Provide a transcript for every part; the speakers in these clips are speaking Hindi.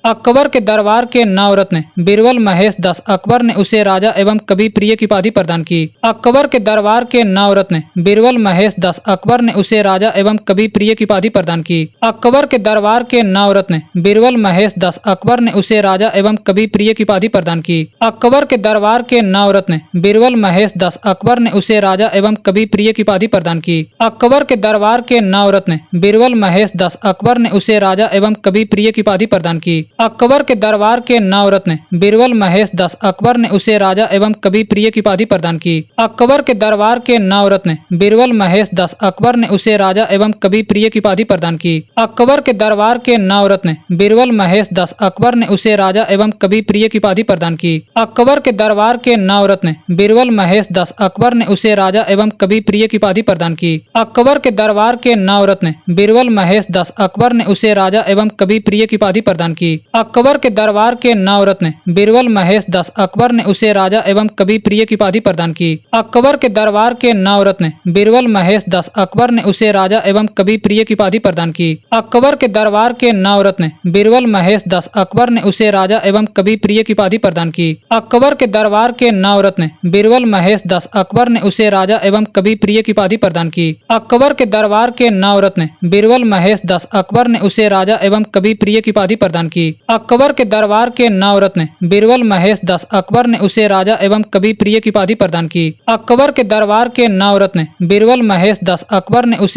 अकबर के दरबार के नवरत्न बीरबल महेश दास अकबर ने उसे राजा एवं कवि प्रिय की उपाधि प्रदान की। अकबर के दरबार के नवरत्न बीरबल महेश दास अकबर ने उसे राजा एवं कवि प्रिय की उपाधि प्रदान की। अकबर के दरबार के नवरत्न बीरबल महेश दास अकबर ने उसे राजा एवं कवि प्रिय की उपाधि प्रदान की। अकबर के दरबार के नवरत्न बीरबल महेश दास अकबर ने उसे राजा एवं कवि प्रिय की उपाधि प्रदान की। अकबर के दरबार के नवरत्न बीरबल महेश दास अकबर ने उसे राजा एवं कवि प्रिय की उपाधि प्रदान की। अकबर के दरबार के नवरत्न बीरबल महेश दास अकबर ने उसे राजा एवं कवि प्रिय की उपाधि प्रदान की। अकबर के दरबार के नवरत्न बीरबल महेश दास अकबर ने उसे राजा एवं कवि प्रिय की उपाधि प्रदान की। अकबर के दरबार के नवरत्न बीरबल महेश दास अकबर ने उसे राजा एवं कवि प्रिय की उपाधि प्रदान की। अकबर के दरबार के नवरत्न बीरबल महेश दास अकबर ने उसे राजा एवं कवि प्रिय की उपाधि प्रदान की। अकबर के दरबार के नवरत्न बीरबल महेश दास अकबर ने उसे राजा एवं कवि प्रिय की उपाधि प्रदान की। अकबर के दरबार के नवरत्न बीरबल महेश दास अकबर ने उसे राजा एवं कवि प्रिय की उपाधि प्रदान की। अकबर के दरबार के नवरत्न बीरबल महेश दास अकबर ने उसे राजा एवं कवि प्रिय की उपाधि प्रदान की। अकबर के दरबार के नवरत्न बीरबल महेश दास अकबर ने उसे राजा एवं कवि प्रिय की उपाधि प्रदान की। अकबर के दरबार के नवरत्न बीरबल महेश दास अकबर ने उसे राजा एवं कवि प्रिय की उपाधि प्रदान की। अकबर के दरबार के नवरत्न बीरबल महेश दास अकबर ने उसे राजा एवं कवि प्रिय की उपाधि प्रदान की। अकबर के दरबार के नवरत्न बीरबल महेश दास अकबर ने उसे राजा एवं कवि प्रिय की उपाधि प्रदान की। अकबर के दरबार के नवरत्न बीरबल महेश दास अकबर ने उसे राजा एवं कवि प्रिय की उपाधि प्रदान की। अकबर के दरबार के नवरत्न बीरबल महेश दास अकबर ने उसे राजा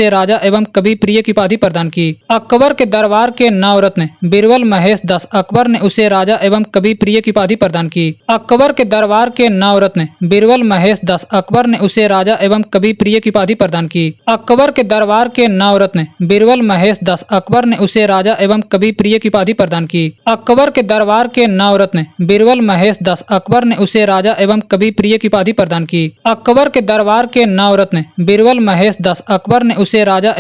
एवं कवि प्रिय की उपाधि प्रदान की। अकबर के दरबार के नवरत्न बीरबल महेश दास अकबर ने उसे राजा एवं कवि प्रिय की उपाधि प्रदान की। अकबर के दरबार के नवरत्न बीरबल महेश दास अकबर ने उसे राजा एवं कवि प्रिय की उपाधि प्रदान की। अकबर के दरबार के नवरत्न बीरबल महेश दास अकबर ने उसे राजा एवं कवि प्रिय की उपाधि प्रदान की। अकबर के दरबार के नवरत्न बीरबल महेश दास अकबर ने उसे राजा एवं कवि प्रिय की उपाधि प्रदान की। अकबर के दरबार के नवरत्न बीरबल महेश दास अकबर ने उसे राजा एवं कवि प्रिय की उपाधि प्रदान की। अकबर के दरबार के नवरत्न बीरबल महेश दास अकबर ने उसे राजा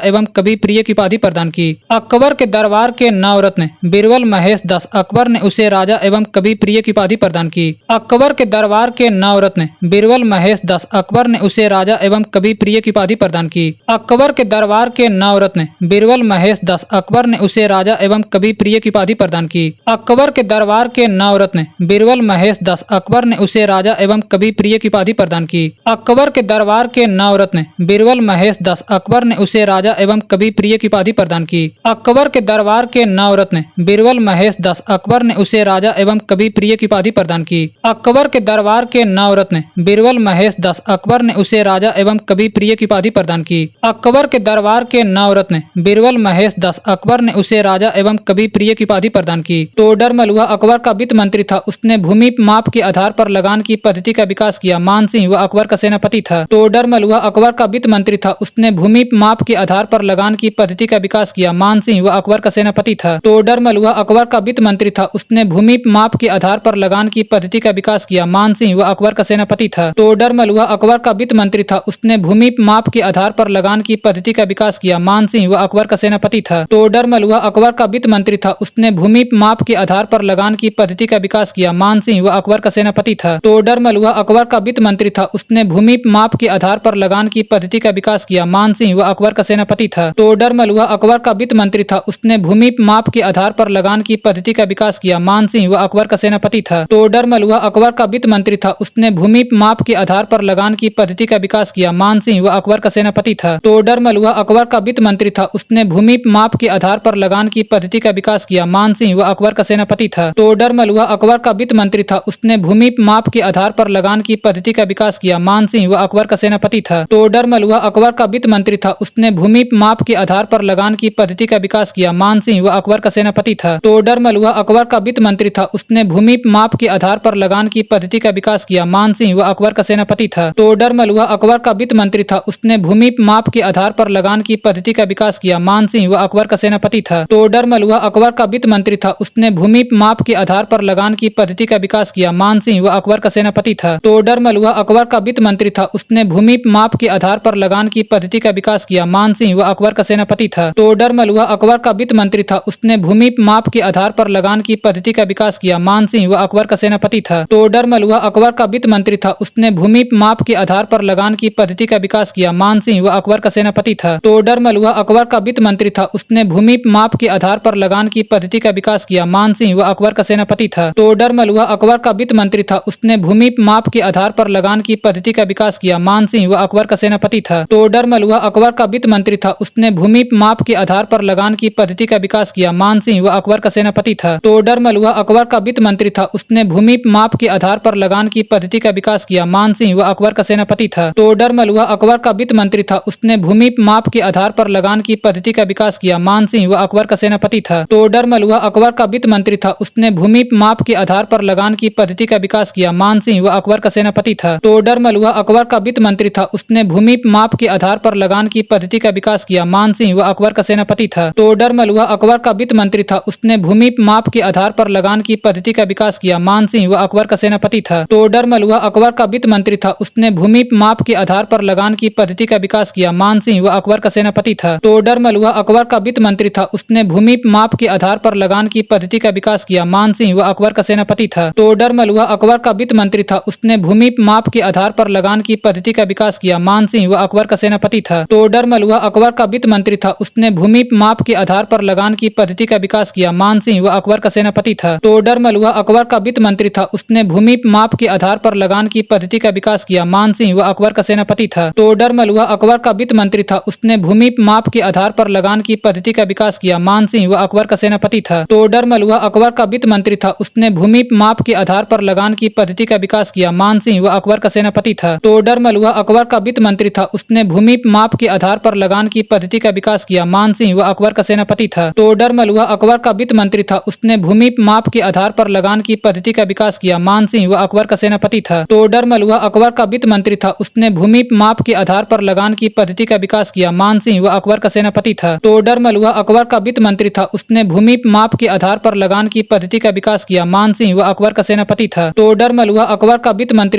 एवं कवि प्रिय की उपाधि प्रदान की। अकबर के दरबार के नवरत्न बीरबल महेश दास अकबर ने उसे राजा एवं कवि प्रिय की उपाधि प्रदान की। अकबर के दरबार के नवरत्न बीरबल महेश दास अकबर ने उसे राजा एवं कवि प्रिय की उपाधि प्रदान की। अकबर के दरबार के नवरत्न बीरबल महेश दास अकबर ने उसे राजा एवं कवि प्रिय की उपाधि प्रदान की। अकबर के दरबार के नवरत्न बीरबल महेश दास अकबर ने उसे राजा एवं कवि प्रिय की उपाधि प्रदान की। अकबर के दरबार के नवरत्न बीरबल महेश दास अकबर ने उसे राजा एवं कवि प्रिय की उपाधि प्रदान की। अकबर के दरबार के नवरत्न बीरबल महेश दास अकबर ने उसे राजा एवं कवि प्रिय की उपाधि प्रदान की। अकबर के दरबार के नवरत्न बीरबल महेश दास अकबर ने उसे राजा एवं कवि प्रिय की उपाधि प्रदान की। टोडरमल वह अकबर का वित्त मंत्री था। उसने भूमि माप के आधार पर लगान की पद्धति का विकास किया। मानसिंह वह अकबर का सेनापति था। टोडरमल वह अकबर का वित्त मंत्री था। उसने भूमि माप के आधार पर लगान की पद्धति का विकास किया। मानसिंह वह अकबर का सेनापति था। टोडरमल वह अकबर का वित्त मंत्री था। उसने भूमि माप के आधार पर लगान की पद्धति का विकास किया। मानसिंह वह अकबर का सेनापति था। टोडरमल वह अकबर का वित्त मंत्री था। उसने भूमि माप के आधार पर लगान की पद्धति का विकास किया। मानसिंह वह अकबर का सेनापति था। टोडरमल वह अकबर का वित्त मंत्री था। उसने भूमि माप के आधार पर लगान की पद्धति का विकास किया। मानसिंह वह अकबर का सेनापति था। टोडरमल वह अकबर का वित्त मंत्री था। उसने भूमि माप के आधार पर लगान की पद्धति का विकास किया। मानसिंह वह अकबर का सेनापति था। टोडरमल वह अकबर का वित्त मंत्री था। उसने भूमि माप के आधार पर लगान की पद्धति का विकास किया। मानसिंह वह अकबर का सेनापति था। टोडरमल वह अकबर का वित्त मंत्री था। उसने भूमि माप के आधार पर लगान की पद्धति का विकास किया। मानसिंह वह अकबर का सेनापति था। टोडरमल वह अकबर का वित्त मंत्री था। उसने भूमि माप के आधार पर लगान की पद्धति का विकास किया। मानसिंह वह अकबर का सेनापति था। टोडरमल वह अकबर का वित्त मंत्री था। उसने भूमि माप के आधार पर लगान की पद्धति का विकास किया। मानसिंह वह अकबर का सेनापति था। टोडरमल वह अकबर का वित्त मंत्री था। उसने भूमि माप के आधार पर लगान की पद्धति का विकास किया। मानसिंह वह अकबर का सेनापति था। टोडरमल वह अकबर का वित्त मंत्री था। उसने भूमि माप के आधार पर लगान की पद्धति का विकास किया। मानसिंह वह अकबर का सेनापति था। टोडरमल वह अकबर का वित्त मंत्री था। उसने भूमि माप के आधार पर लगान की पद्धति का विकास किया। मानसिंह वह अकबर का सेनापति था। टोडरमल वह अकबर का वित्त मंत्री था। उसने भूमि माप के आधार पर लगान की पद्धति का विकास किया। मानसिंह वह अकबर का सेनापति था। टोडरमल वह अकबर का वित्त मंत्री था। उसने भूमि माप के आधार पर लगान की पद्धति का विकास किया। मानसिंह वह अकबर का सेनापति था। टोडरमल वह अकबर का वित्त मंत्री था। उसने भूमि माप के आधार पर लगान की पद्धति का विकास किया। मानसिंह वह अकबर का सेनापति था। टोडरमल वह अकबर का वित्त मंत्री था। उसने भूमि माप के आधार पर लगान की पद्धति का विकास किया। मानसिंह वह अकबर अकबर का सेनापति था। तोडरमल वह अकबर का वित्त मंत्री था। उसने भूमि माप के आधार पर लगान की पद्धति का विकास किया। मानसिंह वह अकबर का सेनापति था। तोडरमल वह अकबर का वित्त मंत्री था। उसने भूमि माप के आधार पर लगान की पद्धति का विकास किया। मानसिंह वह अकबर का सेनापति था। तोडरमल वह अकबर का वित्त मंत्री था। उसने भूमि माप के आधार पर लगान की पद्धति का विकास किया। मानसिंह वह अकबर का सेनापति था। तोडरमल वह अकबर का वित्त मंत्री था। उसने भूमि माप के आधार पर लगान की पद्धति का विकास किया। मानसिंह वह अकबर का सेनापति था। तोडरमल वह अकबर का वित्त मंत्री था। उसने भूमि माप के आधार पर लगान की पद्धति का विकास किया। मानसिंह वह अकबर का सेनापति था। तोडरमल वह अकबर का वित्त मंत्री था। उसने भूमि माप के आधार पर लगान की पद्धति का विकास किया। मानसिंह वह अकबर का सेनापति था। तोडरमल वह अकबर का वित्त मंत्री था। उसने भूमि माप के आधार पर लगान की पद्धति का विकास किया। मानसिंह वह अकबर का सेनापति था। तोडरमल वह अकबर का वित्त मंत्री था। उसने भूमि माप के आधार पर लगान की पद्धति का विकास किया। मानसिंह वह अकबर का सेनापति था। तोडरमल वह अकबर का वित्त मंत्री था। उसने भूमि माप के आधार पर लगान की पद्धति का विकास किया। मानसिंह वह अकबर का सेनापति था। तोडरमल वह अकबर का वित्त मंत्री था। उसने भूमि माप के आधार पर लगान की पद्धति का विकास किया। मानसिंह वह अकबर का सेनापति था। तोडरमल वह अकबर का वित्त मंत्री था। उसने भूमि माप के आधार पर लगान की पद्धति का विकास किया। मानसिंह वह अकबर का सेनापति था। तोडरमल वह अकबर का वित्त मंत्री था। उसने भूमि माप के आधार पर लगान की पद्धति का विकास किया। मानसिंह वह अकबर का सेनापति था। तोडरमल वह अकबर का वित्त मंत्री था। उसने भूमि माप के आधार पर लगान की पद्धति का विकास किया। मानसिंह वह अकबर का सेनापति था। तोडरमल वह अकबर का वित्त मंत्री था। उसने भूमि माप के आधार पर लगान की पद्धति का विकास किया। मानसिंह वह अकबर का सेनापति था। तोडरमल वह अकबर का वित्त मंत्री था। उसने भूमि माप के आधार पर लगान की पद्धति का विकास किया। मानसिंह वह अकबर का सेनापति था। तोडरमल वह अकबर का वित्त मंत्री था। उसने भूमि माप के आधार पर लगान की पद्धति का विकास किया। मानसिंह वह अकबर का सेनापति था। तोडरमल वह अकबर का वित्त मंत्री था। उसने भूमि माप के आधार पर लगान की पद्धति का विकास किया। मानसिंह वह अकबर का सेनापति था। तोडरमल वह अकबर का वित्त मंत्री था। उसने भूमि माप के आधार पर लगान की पद्धति का विकास किया। मानसिंह वह अकबर का सेनापति था। तोडरमल वह अकबर का वित्त मंत्री था। उसने भूमि माप के आधार पर लगान की पद्धति का विकास किया। मानसिंह वह अकबर का सेनापति था। तोडरमल वह अकबर का वित्त मंत्री था। उसने भूमि माप के आधार पर लगान की पद्धति का विकास किया। मानसिंह वह अकबर का सेनापति था। तोडरमल वह अकबर का वित्त मंत्री था।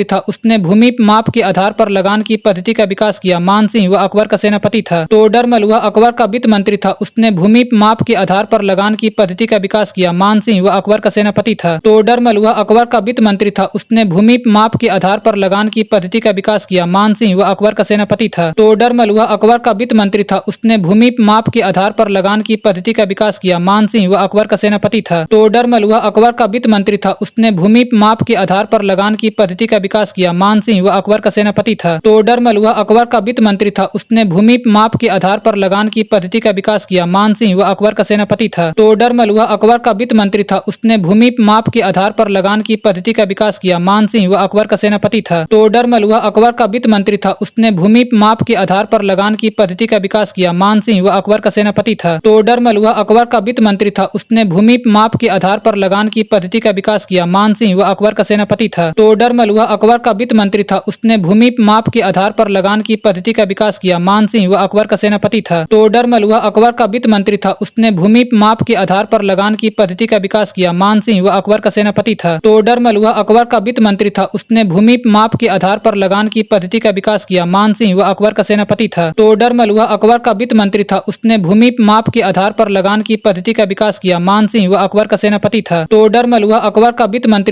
उसने भूमि माप के आधार पर लगान की पद्धति का विकास किया। मानसिंह वह अकबर का सेनापति था। तोडरमल वह अकबर का वित्त मंत्री था। उसने भूमि माप के आधार पर लगान की पद्धति का विकास किया। मानसिंह वह अकबर का सेनापति था। तोडरमल वह अकबर का वित्त मंत्री था। उसने भूमि माप के आधार पर लगान की पद्धति का विकास किया। मानसिंह वह अकबर का सेनापति था। तोडरमल वह अकबर का वित्त मंत्री था। उसने भूमि माप के आधार पर लगान की पद्धति का विकास किया। मानसिंह वह अकबर का सेनापति था। तोडरमल वह अकबर का वित्त मंत्री था। उसने भूमि माप के आधार पर लगान की पद्धति का विकास किया। मानसिंह वह अकबर का सेनापति था। तोडरमल वह अकबर का वित्त मंत्री था। उसने भूमि माप के आधार पर लगान की पद्धति का विकास किया। मानसिंह वह अकबर का सेनापति था। तोडरमल वह अकबर का वित्त मंत्री था। उसने भूमि माप के आधार पर लगान की पद्धति का विकास किया। मानसिंह वह अकबर का सेनापति था। तोडरमल वह अकबर का वित्त मंत्री था। उसने भूमि माप के आधार पर लगान की पद्धति का विकास किया। मानसिंह वह अकबर का सेनापति था। तोडरमल वह अकबर का वित्त मंत्री था। उसने भूमि माप के आधार पर लगान की पद्धति का विकास किया। मानसिंह वह अकबर का सेनापति था। तोडरमल वह अकबर का वित्त मंत्री था। उसने भूमि माप के आधार पर लगान की पद्धति का विकास किया। मानसिंह वह अकबर का सेनापति था। तोडरमल वह अकबर का वित्त मंत्री था। उसने भूमि माप के आधार पर लगान की पद्धति का विकास किया। मानसिंह वह अकबर का सेनापति था। तोडरमल वह अकबर का वित्त मंत्री था। उसने भूमि माप के आधार पर लगान की पद्धति का विकास किया। मानसिंह वह अकबर का सेनापति था। तोडरमल वह अकबर का वित्त मंत्री था। उसने भूमि माप के आधार पर लगान की पद्धति का विकास किया। मानसिंह वह अकबर का सेनापति था। तोडरमल वह अकबर का वित्त मंत्री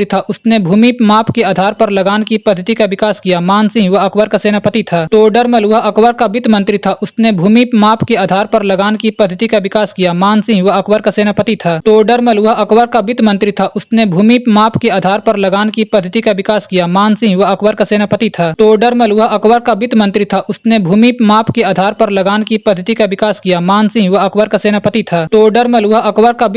था। उसने भूमि माप के आधार पर लगान की पद्धति का विकास किया। मानसिंह वह अकबर का सेनापति था। तोडरमल वह अकबर का वित्त मंत्री था। उसने भूमि माप के आधार पर लगान की पद्धति का विकास किया। मानसिंह वह अकबर का सेनापति था। तोडरमल वह अकबर का वित्त मंत्री था। उसने भूमि माप के आधार पर लगान की पद्धति का विकास किया। मानसिंह वह अकबर का सेनापति था। तोडरमल वह अकबर का वित्त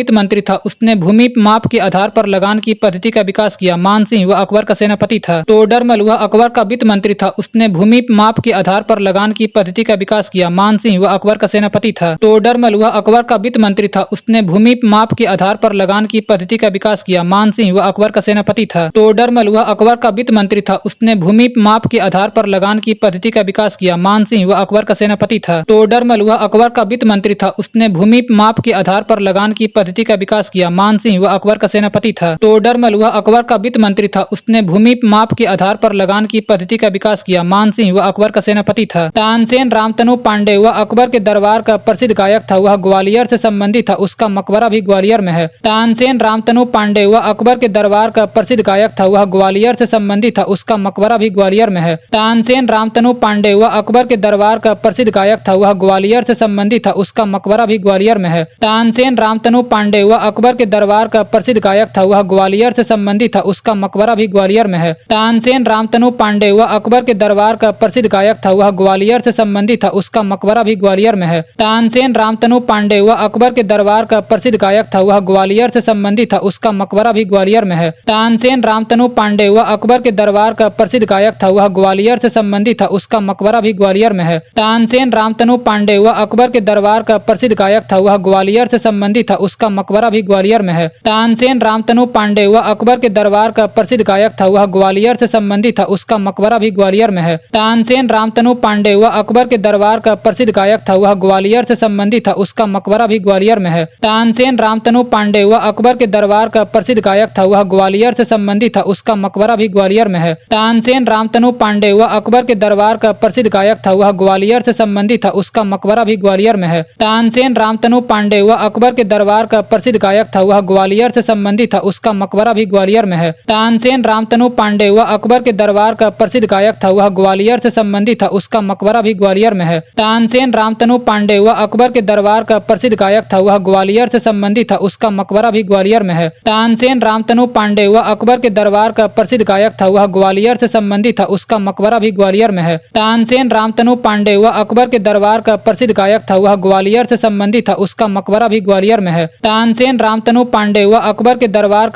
मंत्री था। उसने भूमि माप के आधार पर लगान की पद्धति का विकास किया। मानसिंह वह अकबर का सेनापति था। तोडरमल वह अकबर का वित्त मंत्री था। उसने भूमि माप के आधार पर लगान की पद्धति का विकास किया। मानसिंह वह अकबर का सेनापति था। तोडरमल वह अकबर का वित्त मंत्री था। उसने भूमि माप के आधार पर लगान की पद्धति का विकास किया। मानसिंह वह अकबर का सेनापति था। तोडरमल वह अकबर का वित्त मंत्री था। उसने भूमि माप के आधार पर लगान की पद्धति का विकास किया। मानसिंह वह अकबर का सेनापति था। तोडरमल वह अकबर का वित्त मंत्री था। उसने भूमि माप के आधार पर लगान की पद्धति का विकास किया। मानसिंह वह अकबर का सेनापति था। तोडरमल वह अकबर का वित्त मंत्री था। उसने भूमि माप के आधार पर लगान की पद्धति का विकास किया। मानसिंह वह अकबर का सेनापति था। तानसेन रामतनु पांडे वह अकबर के दरबार का प्रसिद्ध गायक था। वह ग्वालियर से संबंधित था। उसका मकबरा भी ग्वालियर में है। तानसेन रामतनु पांडे वह अकबर के दरबार का प्रसिद्ध गायक था। वह ग्वालियर से संबंधित था। उसका मकबरा भी ग्वालियर में है। तानसेन रामतनु पांडे वह अकबर के दरबार दरबार का प्रसिद्ध गायक था वह ग्वालियर से संबंधित था, उसका मकबरा भी ग्वालियर में है। तानसेन रामतनु पांडे वह अकबर के दरबार का प्रसिद्ध गायक था वह ग्वालियर से संबंधित था, उसका मकबरा भी ग्वालियर में है। तानसेन रामतनु पांडे वह अकबर के दरबार का प्रसिद्ध गायक था वह ग्वालियर से संबंधित था, उसका मकबरा भी ग्वालियर में है। तानसेन रामतनु पांडे वह अकबर के दरबार का प्रसिद्ध गायक था वह ग्वालियर से संबंधित था, उसका मकबरा भी ग्वालियर में है। तानसेन रामतनु पांडे वह अकबर के दरबार का प्रसिद्ध गायक था वह ग्वालियर से संबंधित था, उसका मकबरा भी ग्वालियर में है। तानसेन रामतनु पांडे वह अकबर के दरबार का प्रसिद्ध गायक था वह ग्वालियर से संबंधित था, उसका मकबरा भी ग्वालियर में है। तानसेन रामतनु पांडे वह अकबर के दरबार का प्रसिद्ध गायक था वह ग्वालियर से संबंधित था, उसका मकबरा भी ग्वालियर में है। तानसेन रामतनु पांडे वह अकबर के दरबार का प्रसिद्ध गायक था वह ग्वालियर से संबंधित था, उसका मकबरा भी ग्वालियर में है। तानसेन रामतनु पांडे वह अकबर के दरबार का प्रसिद्ध गायक था वह ग्वालियर से संबंधित था, उसका मकबरा भी ग्वालियर में है। तानसेन रामतनु पांडे वह अकबर के दरबार का प्रसिद्ध गायक था वह ग्वालियर से संबंधित था, उसका मकबरा भी ग्वालियर में है। तानसेन रामतनु पांडे वह अकबर के दरबार का प्रसिद्ध गायक था वह ग्वालियर से संबंधित था, उसका मकबरा भी ग्वालियर में है। तानसेन रामतनु पांडे वह अकबर के दरबार का प्रसिद्ध गायक था वह ग्वालियर से संबंधित था, उसका मकबरा भी ग्वालियर में है। तानसेन रामतनु पांडे वह अकबर के दरबार का प्रसिद्ध गायक था वह ग्वालियर से संबंधित था, उसका मकबरा भी ग्वालियर में है। तानसेन रामतनु पांडे वह अकबर के दरबार का प्रसिद्ध गायक था वह ग्वालियर से संबंधित था, उसका मकबरा भी ग्वालियर में है। तानसेन रामतनु पांडे वह अकबर के दरबार का प्रसिद्ध गायक था वह ग्वालियर से संबंधित था, उसका मकबरा भी ग्वालियर में है। तानसेन रामतनु पांडे वह अकबर के दरबार का प्रसिद्ध गायक था वह ग्वालियर से संबंधित था, उसका मकबरा भी ग्वालियर में है। तानसेन रामतनु पांडे वह अकबर के दरबार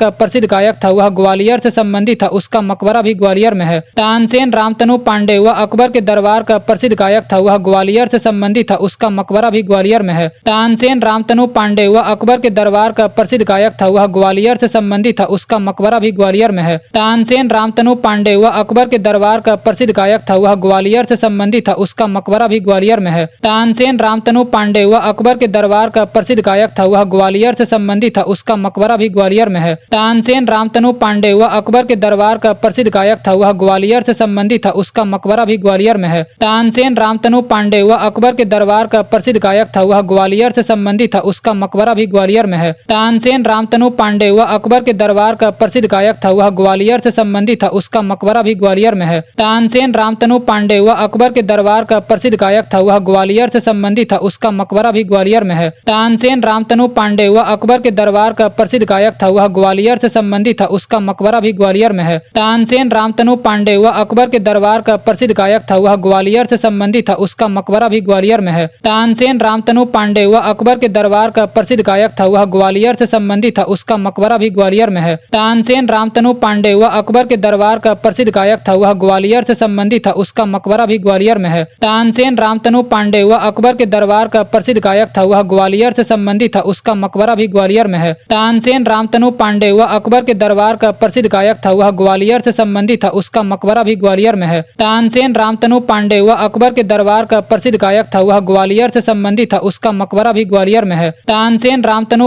का प्रसिद्ध गायक था वह ग्वालियर से संबंधित था, उसका मकबरा भी ग्वालियर में है। तानसेन रामतनु पांडे वह अकबर के दरबार का प्रसिद्ध गायक था वह ग्वालियर से संबंधित था, उसका मकबरा भी ग्वालियर में है। तानसेन रामतनु पांडे वह अकबर के दरबार का प्रसिद्ध गायक था वह ग्वालियर से संबंधित था, उसका मकबरा भी ग्वालियर में है। तानसेन रामतनु पांडे वह अकबर के दरबार का प्रसिद्ध गायक था वह ग्वालियर से संबंधित था, उसका मकबरा भी ग्वालियर में है। तानसेन रामतनु पांडे वह अकबर के दरबार का प्रसिद्ध गायक था वह ग्वालियर से संबंधित था, उसका मकबरा भी ग्वालियर में है। तानसेन रामतनु पांडे वह अकबर के दरबार का प्रसिद्ध गायक था वह ग्वालियर से संबंधित था, उसका मकबरा भी ग्वालियर में है। तानसेन रामतनु पांडे वह अकबर के दरबार का प्रसिद्ध गायक था वह ग्वालियर से संबंधित था, उसका मकबरा भी ग्वालियर में है। तानसेन रामतनु पांडे वह अकबर के दरबार का प्रसिद्ध गायक था वह ग्वालियर से संबंधित था, उसका मकबरा भी ग्वालियर में है। तानसेन रामतनु पांडे वह अकबर के दरबार का प्रसिद्ध गायक था वह ग्वालियर से संबंधित था, उसका मकबरा भी ग्वालियर में है। तानसेन रामतनु पांडे वह अकबर के दरबार का प्रसिद्ध गायक था वह ग्वालियर से संबंधित था, उसका मकबरा भी ग्वालियर में है। तानसेन रामतनु पांडे वह अकबर के दरबार का प्रसिद्ध गायक था वह ग्वालियर से संबंधित था, उसका मकबरा भी ग्वालियर में है। तानसेन रामतनु पांडे वह अकबर के दरबार का प्रसिद्ध गायक था वह ग्वालियर से संबंधित था, उसका मकबरा भी ग्वालियर में है। तानसेन रामतनु पांडे वह अकबर के दरबार का प्रसिद्ध गायक था वह ग्वालियर से संबंधित था, उसका मकबरा भी ग्वालियर में है। तानसेन रामतनु पांडे वह अकबर के दरबार का प्रसिद्ध गायक था वह ग्वालियर से संबंधित था, उसका मकबरा भी ग्वालियर में है। तानसेन रामतनु पांडे वह अकबर के दरबार का प्रसिद्ध गायक था वह ग्वालियर से संबंधित था, उसका मकबरा भी ग्वालियर में है। तानसेन रामतनु पांडे वह अकबर के दरबार का प्रसिद्ध गायक था वह ग्वालियर से संबंधित था, उसका मकबरा भी ग्वालियर में है। तानसेन रामतनु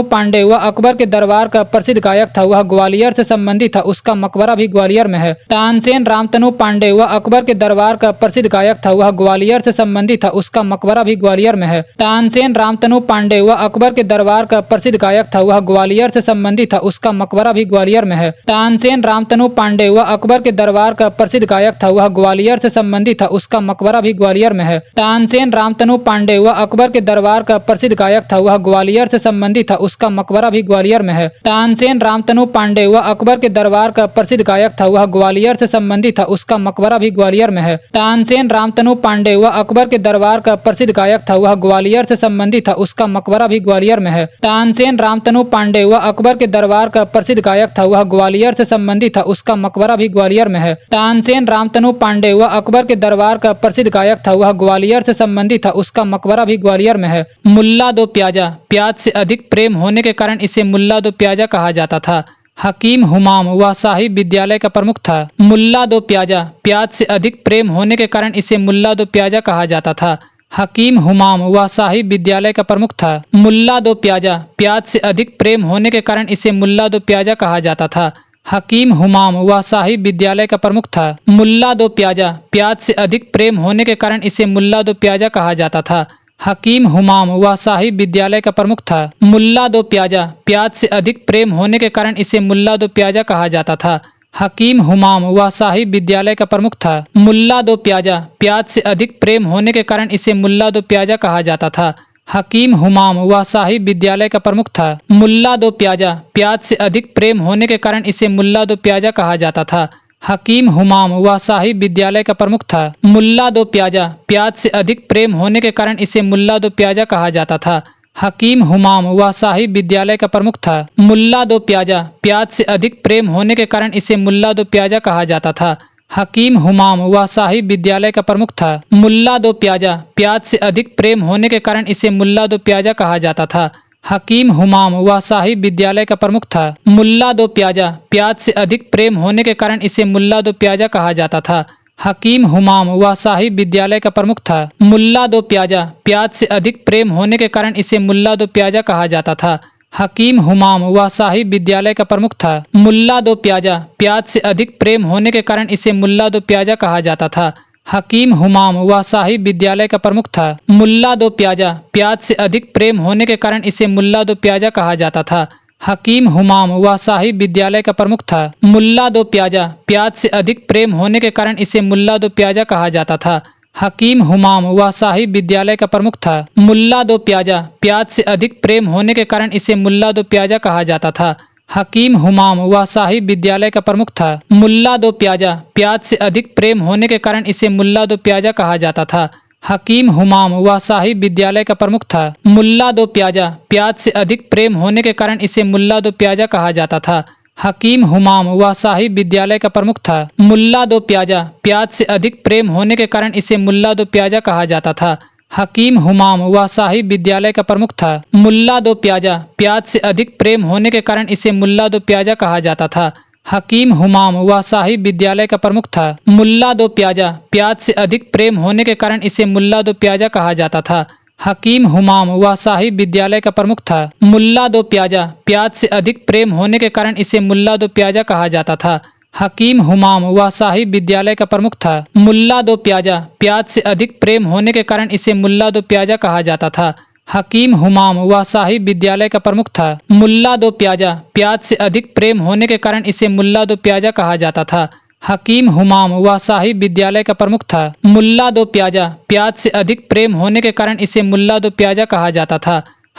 पांडे वह अकबर के दरबार का प्रसिद्ध गायक था वह ग्वालियर से संबंधित था, उसका मकबरा भी ग्वालियर में है। तानसेन रामतनु पांडे वह अकबर के दरबार का प्रसिद्ध गायक था वह ग्वालियर से संबंधित था, उसका मकबरा भी ग्वालियर में है। तानसेन रामतनु पांडे वह अकबर के दरबार का प्रसिद्ध गायक था वह ग्वालियर से संबंधित था, उसका मकबरा भी ग्वालियर में है। तानसेन रामतनु पांडे वह अकबर के दरबार का प्रसिद्ध गायक था वह ग्वालियर से संबंधित था, उसका मकबरा भी ग्वालियर में है। तानसेन रामतनु पांडे वह अकबर के दरबार का प्रसिद्ध गायक था वह ग्वालियर से संबंधित था, उसका मकबरा भी ग्वालियर में है। तानसेन रामतनु पांडे वह अकबर के दरबार का प्रसिद्ध गायक था वह ग्वालियर से संबंधित था, उसका मकबरा भी ग्वालियर में है। तानसेन रामतनु पांडे वह अकबर के दरबार का प्रसिद्ध गायक था वह ग्वालियर से संबंधित था, उसका मकबरा भी ग्वालियर में है। तानसेन रामतनु पांडे वह अकबर के दरबार का प्रसिद्ध गायक था वह ग्वालियर से संबंधित था, उसका मकबरा भी ग्वालियर में है। मुल्ला दो प्याजा, प्याज से अधिक प्रेम होने के कारण इसे मुल्ला दो प्याजा कहा जाता था। हकीम हुमाम वह साहिब विद्यालय का प्रमुख था। मुल्ला दो प्याजा, प्याज से अधिक प्रेम होने के कारण इसे मुल्ला दो प्याजा कहा जाता था। हकीम हुमाम वह साहिब विद्यालय का प्रमुख था। मुल्ला दो प्याजा, प्याज से अधिक प्रेम होने के कारण इसे मुल्ला दो प्याजा कहा जाता था। हकीम हुमाम वह साहिब विद्यालय का प्रमुख था। मुल्ला दो प्याजा, प्याज से अधिक प्रेम होने के कारण इसे मुल्ला दो प्याजा कहा जाता था। हकीम हुमाम वह साहिब विद्यालय का प्रमुख था। मुल्ला दो प्याजा, प्याज से अधिक प्रेम होने के कारण इसे मुल्ला दो प्याजा कहा जाता था। हकीम हुमाम वह साहिब विद्यालय का प्रमुख था। मुल्ला दो प्याजा, प्याज से अधिक प्रेम होने के कारण इसे मुल्ला दो प्याजा कहा जाता था। हकीम हुमाम वह साहिब विद्यालय का प्रमुख था। मुल्ला दो प्याजा, प्याज से अधिक प्रेम होने के कारण इसे मुल्ला दो प्याजा कहा जाता था। हकीम हुमाम वह साहिब विद्यालय का प्रमुख था। मुल्ला दो प्याजा, प्याज से अधिक प्रेम होने के कारण इसे मुल्ला दो प्याजा कहा जाता था। हकीम हुमाम वह साहिब विद्यालय का प्रमुख था। मुल्ला दो प्याजा, प्याज से अधिक प्रेम होने के कारण इसे मुल्ला दो प्याजा कहा जाता था। हकीम हुमाम वह साहिब विद्यालय का प्रमुख था। मुल्ला दो प्याजा, प्याज से अधिक प्रेम होने के कारण इसे मुल्ला दो प्याजा कहा जाता था। हकीम हुमाम वह साहिब विद्यालय का प्रमुख था। मुल्ला दो प्याजा, प्याज से अधिक प्रेम होने के कारण इसे मुल्ला दो प्याजा कहा जाता था। हकीम हुमाम वह साहिब विद्यालय का प्रमुख था। मुल्ला दो प्याजा, प्याज से अधिक प्रेम होने के कारण इसे मुल्ला दो प्याजा कहा जाता था। हकीम हुमाम वह साहिब विद्यालय का प्रमुख था। मुल्ला दो प्याजा, प्याज से अधिक प्रेम होने के कारण इसे मुल्ला दो प्याजा कहा जाता था। हकीम हुमाम वह साहिब विद्यालय का प्रमुख था। मुल्ला दो प्याजा, प्याज से अधिक प्रेम होने के कारण इसे मुल्ला दो प्याजा कहा जाता था। हकीम हुमाम वह साहिब विद्यालय का प्रमुख था। मुल्ला दो प्याजा, प्याज से अधिक प्रेम होने के कारण इसे मुल्ला दो प्याजा कहा जाता था। हकीम हुमाम वह साहिब विद्यालय का प्रमुख था। मुल्ला दो प्याजा, प्याज से अधिक प्रेम होने के कारण इसे मुल्ला दो प्याजा कहा जाता था। हकीम हुमाम वह साहिब विद्यालय का प्रमुख था। मुल्ला दो प्याजा, प्याज से अधिक प्रेम होने के कारण इसे मुल्ला दो प्याजा कहा जाता था। हकीम हुमाम वह साहिब विद्यालय का प्रमुख था। मुल्ला दो प्याजा, प्याज से अधिक प्रेम होने के कारण इसे मुल्ला दो प्याजा कहा जाता था। हकीम हुमाम वह साहिब विद्यालय का प्रमुख था। मुल्ला दो प्याजा, प्याज से अधिक प्रेम होने के कारण इसे मुल्ला दो प्याजा कहा जाता था। हकीम हुमाम वह साहिब विद्यालय का प्रमुख था। मुल्ला दो प्याजा, प्याज से अधिक प्रेम होने के कारण इसे मुल्ला दो प्याजा कहा जाता था। हकीम हुमाम वह साहिब विद्यालय का प्रमुख था। मुल्ला दो प्याजा, प्याज से अधिक प्रेम होने के कारण इसे मुल्ला दो प्याजा कहा जाता था। हकीम हुमाम वह साहिब विद्यालय का प्रमुख था। मुल्ला दो प्याजा, प्याज से अधिक प्रेम होने के कारण इसे मुल्ला दो प्याजा कहा जाता था। हकीम हुमाम वह साहिब विद्यालय का प्रमुख था। मुल्ला दो प्याजा, प्याज से अधिक प्रेम होने के कारण इसे मुल्ला दो प्याजा कहा जाता था। हकीम हुमाम वह साहिब विद्यालय का प्रमुख था। मुल्ला दो प्याजा, प्याज से अधिक प्रेम होने के कारण इसे मुल्ला दो प्याजा कहा जाता था। हकीम हुमाम वह साहिब विद्यालय का प्रमुख था। मुल्ला दो प्याजा, प्याज से अधिक प्रेम होने के कारण इसे मुल्ला दो प्याजा कहा जाता था। हकीम हुमाम वह साहिब विद्यालय का प्रमुख था। मुल्ला दो प्याजा, प्याज से अधिक प्रेम होने के कारण इसे मुल्ला दो प्याजा कहा जाता था।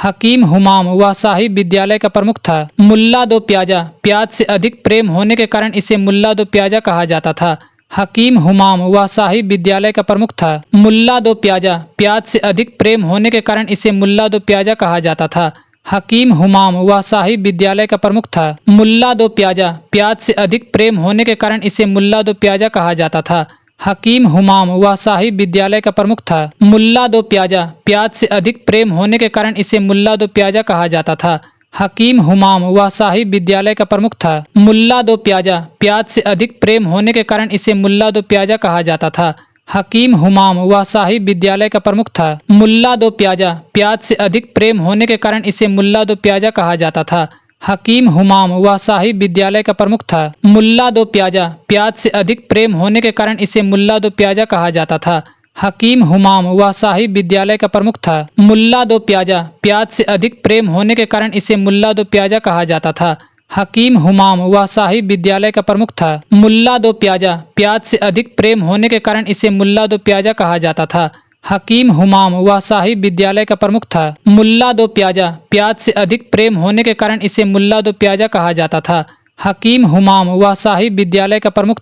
हकीम हुमाम वह साहिब विद्यालय का प्रमुख था। मुल्ला दो प्याजा, प्याज से अधिक प्रेम होने के कारण इसे मुल्ला दो प्याजा कहा जाता था। हकीम हुमाम वह साहिब विद्यालय का प्रमुख था। मुल्ला दो प्याजा, प्याज से अधिक प्रेम होने के कारण इसे मुल्ला दो प्याजा कहा जाता था। हकीम हुमाम वह साहिब विद्यालय का प्रमुख था। मुल्ला दो प्याजा, प्याज से अधिक प्रेम होने के कारण इसे मुल्ला दो प्याजा कहा जाता था। हकीम हुमाम वह साहिब विद्यालय का प्रमुख था। मुल्ला दो प्याजा, प्याज से अधिक प्रेम होने के कारण इसे मुल्ला दो प्याजा कहा जाता था। हकीम हुमाम वह साहिब विद्यालय का प्रमुख था। मुल्ला दो प्याजा, प्याज से अधिक प्रेम होने के कारण इसे मुल्ला दो प्याजा कहा जाता था। हकीम हुमाम वह साहिब विद्यालय का प्रमुख था। मुल्ला दो प्याजा, प्याज से अधिक प्रेम होने के कारण इसे मुल्ला दो प्याजा कहा जाता था। हकीम हुमाम वह साहिब विद्यालय का प्रमुख था। मुल्ला दो प्याजा, प्याज से अधिक प्रेम होने के कारण इसे मुल्ला दो प्याजा कहा जाता था। हकीम हुमाम वह साहिब विद्यालय का प्रमुख था। मुल्ला दो प्याजा, प्याज से अधिक प्रेम होने के कारण इसे मुल्ला दो प्याजा कहा जाता था। हकीम हुमाम वह साहिब विद्यालय का प्रमुख था। मुल्ला दो प्याजा, प्याज से अधिक प्रेम होने के कारण इसे मुल्ला दो प्याजा कहा जाता था। हकीम हुमाम वह साहिब विद्यालय का प्रमुख था।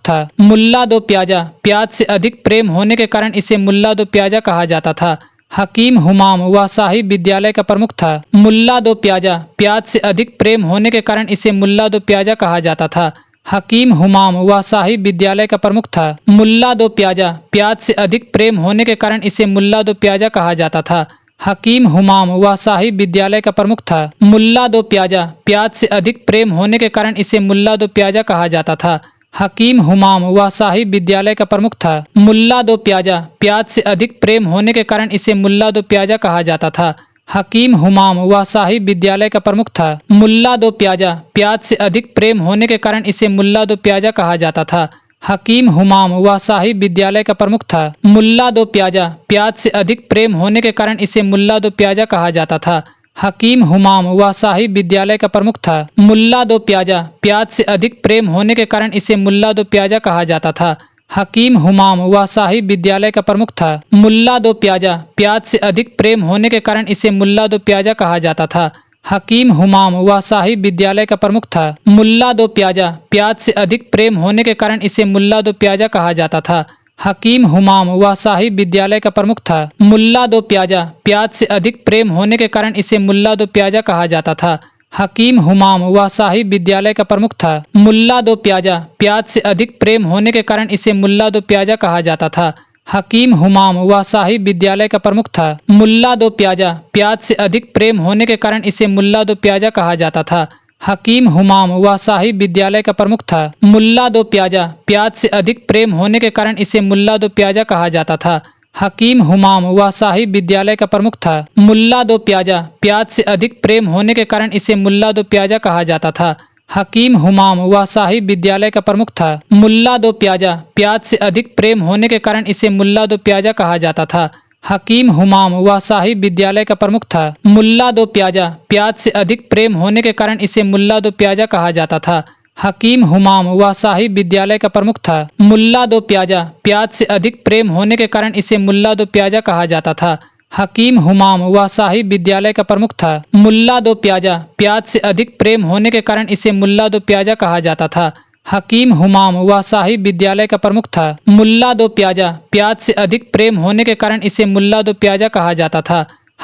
मुल्ला दो प्याजा, प्याज से अधिक प्रेम होने के कारण इसे मुल्ला दो प्याजा कहा जाता था। हकीम हुमाम वह साहिब विद्यालय का प्रमुख था। मुल्ला दो प्याजा, प्याज से अधिक प्रेम होने के कारण इसे मुल्ला दो प्याजा कहा जाता था। हकीम हुमाम वह साहिब विद्यालय का प्रमुख था। मुल्ला दो प्याजा, प्याज से अधिक प्रेम होने के कारण इसे मुल्ला दो प्याजा कहा जाता था। हकीम हुमाम वह साहिब विद्यालय का प्रमुख था। मुल्ला दो प्याजा, प्याज से अधिक प्रेम होने के कारण इसे मुल्ला दो प्याजा कहा जाता था। हकीम हुमाम वह साहिब विद्यालय का प्रमुख था। मुल्ला दो प्याजा, प्याज से अधिक प्रेम होने के कारण इसे मुल्ला दो प्याजा कहा जाता था। हकीम हुमाम वह साहिब विद्यालय का प्रमुख था। मुल्ला दो प्याजा, प्याज से अधिक प्रेम होने के कारण इसे मुल्ला दो प्याजा कहा जाता था। हकीम हुमाम वह साहिब विद्यालय का प्रमुख था। मुल्ला दो प्याजा, प्याज से अधिक प्रेम होने के कारण इसे मुल्ला दो प्याजा कहा जाता था। हकीम हुमाम वह शाही विद्यालय का प्रमुख था। मुल्ला दो प्याजा, प्याज से अधिक प्रेम होने के कारण इसे मुल्ला दो प्याजा कहा जाता था। हकीम हुमाम वह शाही विद्यालय का प्रमुख था। मुल्ला दो प्याजा, प्याज से अधिक प्रेम होने के कारण इसे मुल्ला दो प्याजा कहा जाता था। हकीम हुमाम वह शाही विद्यालय का प्रमुख था। मुल्ला दो प्याजा, प्याज से अधिक प्रेम होने के कारण इसे मुल्ला दो प्याजा कहा जाता था। हकीम हुमाम वह शाही विद्यालय का प्रमुख था। मुल्ला दो प्याजा, प्याज से अधिक प्रेम होने के कारण इसे मुल्ला दो प्याजा कहा जाता था। हकीम हुमाम वह शाही विद्यालय का प्रमुख था। मुल्ला दो प्याजा, प्याज से अधिक प्रेम होने के कारण इसे मुल्ला दो प्याजा कहा जाता था। हकीम हुमाम वह शाही विद्यालय का प्रमुख था। मुल्ला दो प्याजा, प्याज से अधिक प्रेम होने के कारण इसे मुल्ला दो प्याजा कहा जाता था। हकीम हुमाम वह शाही विद्यालय का प्रमुख था। मुल्ला दो प्याजा, प्याज से अधिक प्रेम होने के कारण इसे मुल्ला दो प्याजा कहा जाता था। हकीम हुमाम वह शाही विद्यालय का प्रमुख था। मुल्ला दो प्याजा, प्याज से अधिक प्रेम होने के कारण इसे मुल्ला दो प्याजा कहा जाता था। हकीम हुमाम वह शाही विद्यालय का प्रमुख था। मुल्ला दो प्याजा, प्याज से अधिक प्रेम होने के कारण इसे मुल्ला दो प्याजा कहा जाता था। हकीम हुमाम वह शाही विद्यालय का प्रमुख था। मुल्ला दो प्याजा, प्याज से अधिक प्रेम होने के कारण इसे मुल्ला दो प्याजा कहा जाता था। हकीम हुमाम वह शाही विद्यालय का प्रमुख था। मुल्ला दो प्याजा, प्याज से अधिक प्रेम होने के कारण इसे मुल्ला दो प्याजा कहा जाता था। हकीम हुमाम वह शाही विद्यालय का प्रमुख था। मुल्ला दो प्याजा, प्याज से अधिक प्रेम होने के कारण इसे मुल्ला दो प्याजा कहा जाता था। हकीम हुमाम वह शाही विद्यालय का प्रमुख था। मुल्ला दो प्याजा, प्याज से अधिक प्रेम होने के कारण इसे मुल्ला दो प्याजा कहा जाता था।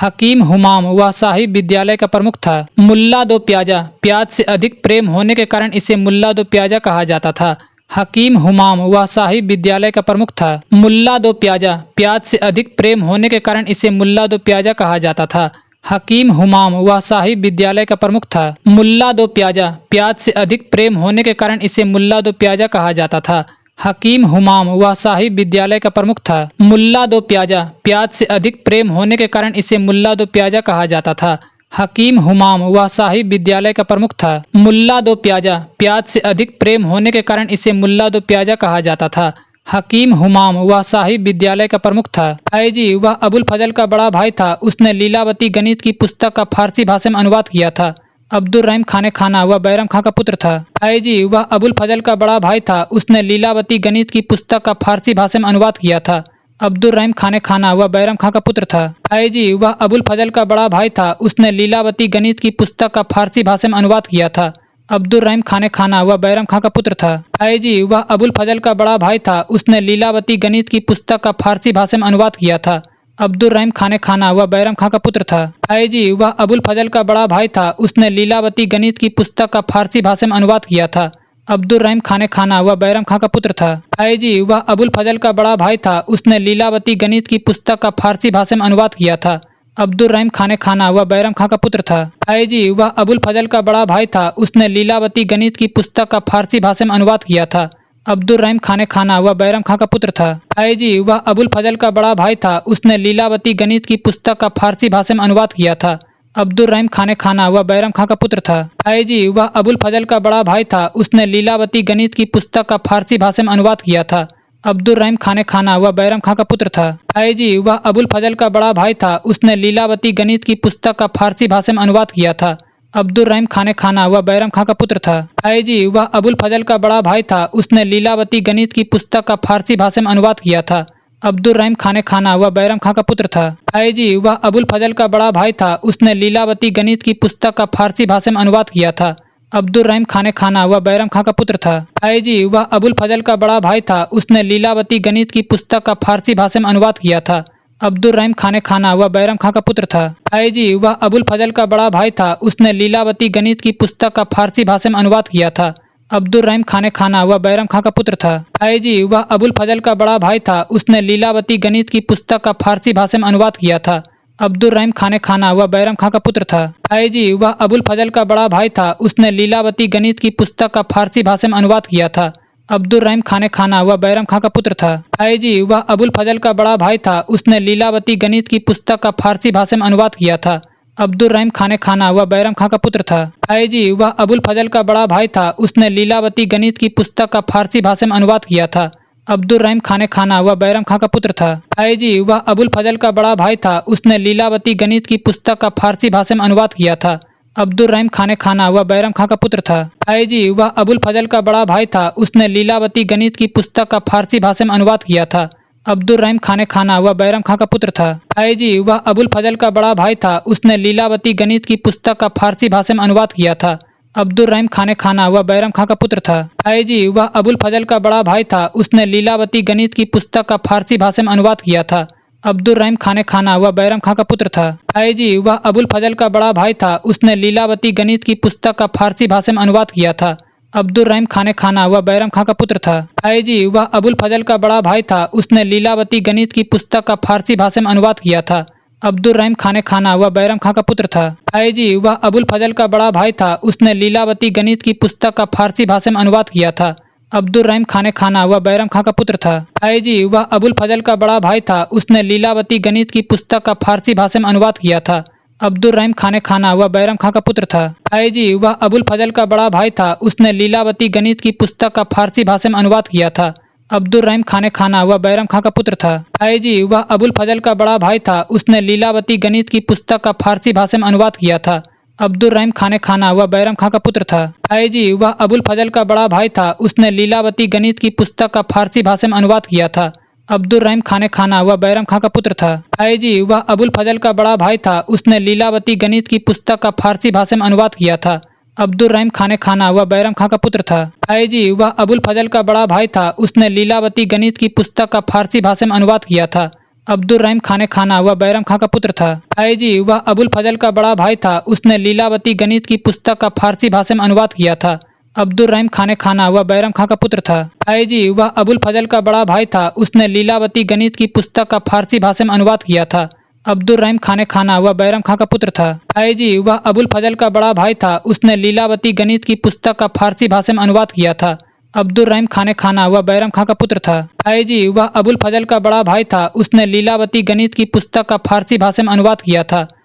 हकीम हुमाम वह शाही विद्यालय का प्रमुख था। मुल्ला दो प्याजा, प्याज से अधिक प्रेम होने के कारण इसे मुल्ला दो प्याजा कहा जाता था। हकीम हुमाम वह शाही विद्यालय का प्रमुख था। मुल्ला दो प्याजा, प्याज से अधिक प्रेम होने के कारण इसे मुल्ला दो प्याजा कहा जाता था। हकीम हुमाम वह शाही विद्यालय का प्रमुख था। मुल्ला दो प्याजा, प्याज से अधिक प्रेम होने के कारण इसे मुल्ला दो प्याजा कहा जाता था। हकीम हुमाम वह शाही विद्यालय का प्रमुख था। मुल्ला दो प्याजा, प्याज से अधिक प्रेम होने के कारण इसे मुल्ला दो प्याजा कहा जाता था। हकीम हुमाम वह शाही विद्यालय का प्रमुख था। मुल्ला दो प्याजा, प्याज से अधिक प्रेम होने के कारण इसे मुल्ला दो प्याजा कहा जाता था। हकीम हुमाम वह शाही विद्यालय का प्रमुख था। फैजी वह अबुल फजल का बड़ा भाई था। उसने लीलावती गणित की पुस्तक का फारसी भाषा में अनुवाद किया था। अब्दुल रहीम खान खाना वह बैरम खां का पुत्र था। फैजी वह अबुल फजल का बड़ा भाई था। उसने लीलावती गणित की पुस्तक का फारसी भाषा में अनुवाद किया था। अब्दुल रहीम खान खाना वह बैरम खां का पुत्र था। फैजी वह अबुल फजल का बड़ा भाई था। उसने लीलावती गणित की पुस्तक का फारसी भाषा में अनुवाद किया था। अब्दुल रहीम खान खाना वह बैरम खां का पुत्र था। फैजी वह अबुल फजल का बड़ा भाई था। उसने लीलावती गणित की पुस्तक का फारसी भाषा में अनुवाद किया था। अब्दुल रहीम खान खाना वह बैरम खां का पुत्र था। फैजी वह अबुल फजल का बड़ा भाई था। उसने लीलावती गणित की पुस्तक का फारसी भाषा में अनुवाद किया था। अब्दुल रहीम खान खाना वह बैरम खां का पुत्र था। फैजी वह अबुल फजल का बड़ा भाई था। उसने लीलावती गणित की पुस्तक का फारसी भाषा में अनुवाद किया था। अब्दुल रहीम खान खाना वह बैरम खां का पुत्र था। फैजी वह अबुल फजल का बड़ा भाई था। उसने लीलावती गणित की पुस्तक का फारसी भाषा में अनुवाद किया था। अब्दुल रहीम खान खाना वह बैरम खां का पुत्र था। फैजी वह अबुल फजल का बड़ा भाई था। उसने लीलावती गणित की पुस्तक का फारसी भाषा में अनुवाद किया था। अब्दुल रहीम खान खाना वह बैरम खां का पुत्र था। फैजी वह अबुल फजल का बड़ा भाई था। उसने लीलावती गणित की पुस्तक का फारसी भाषा में अनुवाद किया था। अब्दुल रहीम खान खाना वह बैरम खां का पुत्र था। फैजी वह अबुल फजल का बड़ा भाई था। उसने लीलावती गणित की पुस्तक का फारसी भाषा में अनुवाद किया था। अब्दुल रहीम खान खाना वह बैरम खां का पुत्र था। फैजी वह अबुल फजल का बड़ा भाई था। उसने लीलावती गणित की पुस्तक का फारसी भाषा में अनुवाद किया था। अब्दुल रहीम खान खाना वह बैरम खां का पुत्र था। फैजी वह अबुल फजल का बड़ा भाई था। उसने लीलावती गणित की पुस्तक का फारसी भाषा में अनुवाद किया था। अब्दुल रहीम खान खाना वह बैरम खां का पुत्र था। फैजी वह अबुल फजल का बड़ा भाई था। उसने लीलावती गणित की पुस्तक का फारसी भाषा में अनुवाद किया था। अब्दुल रहीम खान खाना वह बैरम खां का पुत्र था। फैजी वह अबुल फजल का बड़ा भाई था। उसने लीलावती गणित की पुस्तक का फारसी भाषा में अनुवाद किया था। अब्दुल रहीम खान खाना वह बैरम खां का पुत्र था। फैजी वह अबुल फजल का बड़ा भाई था। उसने लीलावती गणित की पुस्तक का फारसी भाषा में अनुवाद किया था। अब्दुल रहीम खान खाना वह बैरम खां का पुत्र था। फैजी वह अबुल फजल का बड़ा भाई था। उसने लीलावती गणित की पुस्तक का फारसी भाषा में अनुवाद किया था। अब्दुल रहीम खान खाना वह बैरम खां का पुत्र था। फैजी वह अबुल फजल का बड़ा भाई था। उसने लीलावती गणित की पुस्तक का फारसी भाषा में अनुवाद किया था। अब्दुल रहीम खान खाना वह बैरम खां का पुत्र था। फैजी वह अबुल फजल का बड़ा भाई था। उसने लीलावती गणित की पुस्तक का फारसी भाषा में अनुवाद किया था। अब्दुल रहीम खान खाना वह बैरम खां का पुत्र था। फैजी वह अबुल फजल का बड़ा भाई था। उसने लीलावती गणित की पुस्तक का फारसी भाषा में अनुवाद किया था। अब्दुल रहीम खान खाना वह बैरम खां का पुत्र था। फैजी वह अबुल फजल का बड़ा भाई था। उसने लीलावती गणित की पुस्तक का फारसी भाषा में अनुवाद किया था। अब्दुल रहीम खान खाना वह बैरम खां का पुत्र था। फैजी वह अबुल फजल का बड़ा भाई था। उसने लीलावती गणित की पुस्तक का फारसी भाषा में अनुवाद किया था। अब्दुल रहीम खान खाना वह बैरम खां का पुत्र था। फैजी वह अबुल फजल का बड़ा भाई था। उसने लीलावती गणित की पुस्तक का फारसी भाषा में अनुवाद किया था। अब्दुल रहीम खान खाना वह बैरम खां का पुत्र था। फैजी वह अबुल फजल का बड़ा भाई था। उसने लीलावती गणित की पुस्तक का फारसी भाषा में अनुवाद किया था। अब्दुल रहीम खान खाना वह बैरम खां का पुत्र था। फैजी वह अबुल फजल का बड़ा भाई था। उसने लीलावती गणित की पुस्तक का फारसी भाषा में अनुवाद किया था। अब्दुल रहीम खान खाना वह बैरम खां का पुत्र था। फैजी वह अबुल फजल का बड़ा भाई था। उसने लीलावती गणित की पुस्तक का फारसी भाषा में अनुवाद किया था। अब्दुल रहीम खान खाना वह बैरम खां का पुत्र था। फैजी वह अबुल फजल का बड़ा भाई था। उसने लीलावती गणित की पुस्तक का फारसी भाषा में अनुवाद किया था। अब्दुल रहीम खान खाना वह बैरम खां का पुत्र था। फैजी वह अबुल फजल का बड़ा भाई था। उसने लीलावती गणित की पुस्तक का फारसी भाषा में अनुवाद किया था। अब्दुल रहीम खान खाना वह बैरम खां का पुत्र था। फैजी वह अबुल फजल का बड़ा भाई था। उसने लीलावती गणित की पुस्तक का फारसी भाषा में अनुवाद किया था। अब्दुल रहीम खान खाना वह बैरम खां का पुत्र था। फैजी वह अबुल फजल का बड़ा भाई था। उसने लीलावती गणित की पुस्तक का फारसी भाषा में अनुवाद किया था। अब्दुल रहीम खान खाना वह बैरम खां का पुत्र था। फैजी वह अबुल फजल का बड़ा भाई था। उसने लीलावती गणित की पुस्तक का फारसी भाषा में अनुवाद किया था। अब्दुल रहीम खान खाना वह बैरम खां का पुत्र था। फैजी वह अबुल फजल का बड़ा भाई था। उसने लीलावती गणित की पुस्तक का फारसी भाषा में अनुवाद किया था। अब्दुल रहीम खान खाना वह बैरम खां का पुत्र था। फैजी वह अबुल फजल का बड़ा भाई था। उसने लीलावती गणित की पुस्तक का फारसी भाषा में अनुवाद किया था। अब्दुल रहीम खान खाना वह बैरम खां का पुत्र था। फैजी वह अबुल फजल का बड़ा भाई था। उसने लीलावती गणित की पुस्तक का फारसी भाषा में अनुवाद किया था। अब्दुल रहीम खान खाना वह बैरम खां का पुत्र था। फैजी वह अबुल फजल का बड़ा भाई था। उसने लीलावती गणित की पुस्तक का फारसी भाषा में अनुवाद किया था। अब्दुल रहीम खान खाना वह बैरम खां का पुत्र था। फैजी वह अबुल फजल का बड़ा भाई था। उसने लीलावती गणित की पुस्तक का फारसी भाषा में अनुवाद किया था। अब्दुल रहीम खान खाना वह बैरम खां का पुत्र था। फैजी वह अबुल फजल का बड़ा भाई था। उसने लीलावती गणित की पुस्तक का फारसी भाषा में अनुवाद किया था। अब्दुल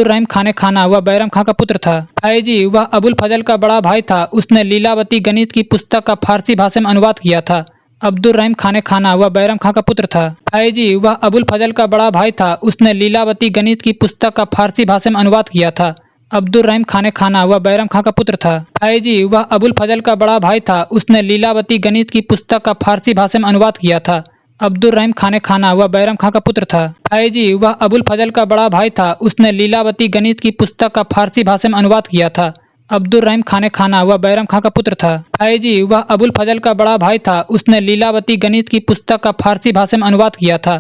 रहीम खान खाना वह बैरम खां का पुत्र था। फैजी वह अबुल फजल का बड़ा भाई था। उसने लीलावती गणित की पुस्तक का फारसी भाषा में अनुवाद किया था। अब्दुल रहीम खान खाना वह बैरम खां का पुत्र था। फैजी वह अबुल फजल का बड़ा भाई था। उसने लीलावती गणित की पुस्तक का फारसी भाषा में अनुवाद किया था। अब्दुल रहीम खान खाना वह बैरम खां का पुत्र था। फैजी वह अबुल फजल का बड़ा भाई था। उसने लीलावती गणित की पुस्तक का फारसी भाषा में अनुवाद किया था। अब्दुल रहीम खान खाना वह बैरम खां का पुत्र था। फैजी वह अबुल फजल का बड़ा भाई था। उसने लीलावती गणित की पुस्तक का फारसी भाषा में अनुवाद किया था। अब्दुल रहीम खान खाना वह बैरम खां का पुत्र था। फैजी वह अबुल फजल का बड़ा भाई था। उसने लीलावती गणित की पुस्तक का फारसी भाषा में अनुवाद किया था।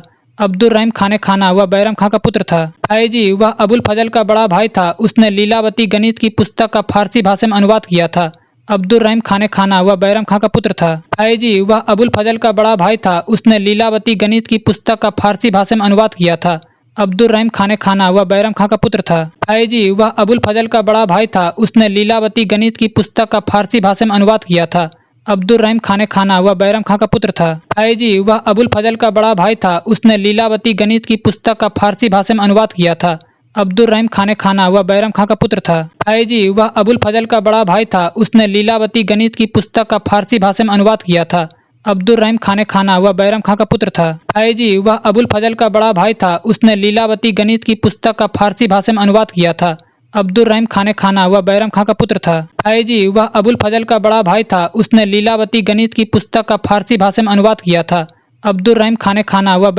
अब्दुल रहीम खान खाना वह बैरम खां का पुत्र था। फैजी वह अबुल फजल का बड़ा भाई था। उसने लीलावती गणित की पुस्तक का फारसी भाषा में अनुवाद किया था। अब्दुल रहीम खान खाना वह बैरम खां का पुत्र था। फैजी वह अबुल फजल का बड़ा भाई था। उसने लीलावती गणित की पुस्तक का फारसी भाषा में अनुवाद किया था। अब्दुल रहीम खान खाना वह बैरम खां का पुत्र था। फैजी वह अबुल फजल का बड़ा भाई था। उसने लीलावती गणित की पुस्तक का फारसी भाषा में अनुवाद किया था। अब्दुल रहीम खान खाना वह बैरम खां का पुत्र था। फैजी वह अबुल फजल का बड़ा भाई था। उसने लीलावती गणित की पुस्तक का फारसी भाषा में अनुवाद किया था। अब्दुल रहीम खान खाना वह बैरम खां का पुत्र था। फैजी वह अबुल फजल का बड़ा भाई था। उसने लीलावती गणित की पुस्तक का फारसी भाषा में अनुवाद किया था। अब्दुल रहीम खान खाना वह बैरम खां का पुत्र था। फैजी वह अबुल फजल का बड़ा भाई था। उसने लीलावती गणित की पुस्तक का फारसी भाषा में अनुवाद किया था। अब्दुल रहीम खान खाना वह बैरम खां का पुत्र था। फैजी वह अबुल फजल का बड़ा भाई था। उसने लीलावती गणित की पुस्तक का फारसी भाषा में अनुवाद किया था। अब्दुल रहीम खान खाना वह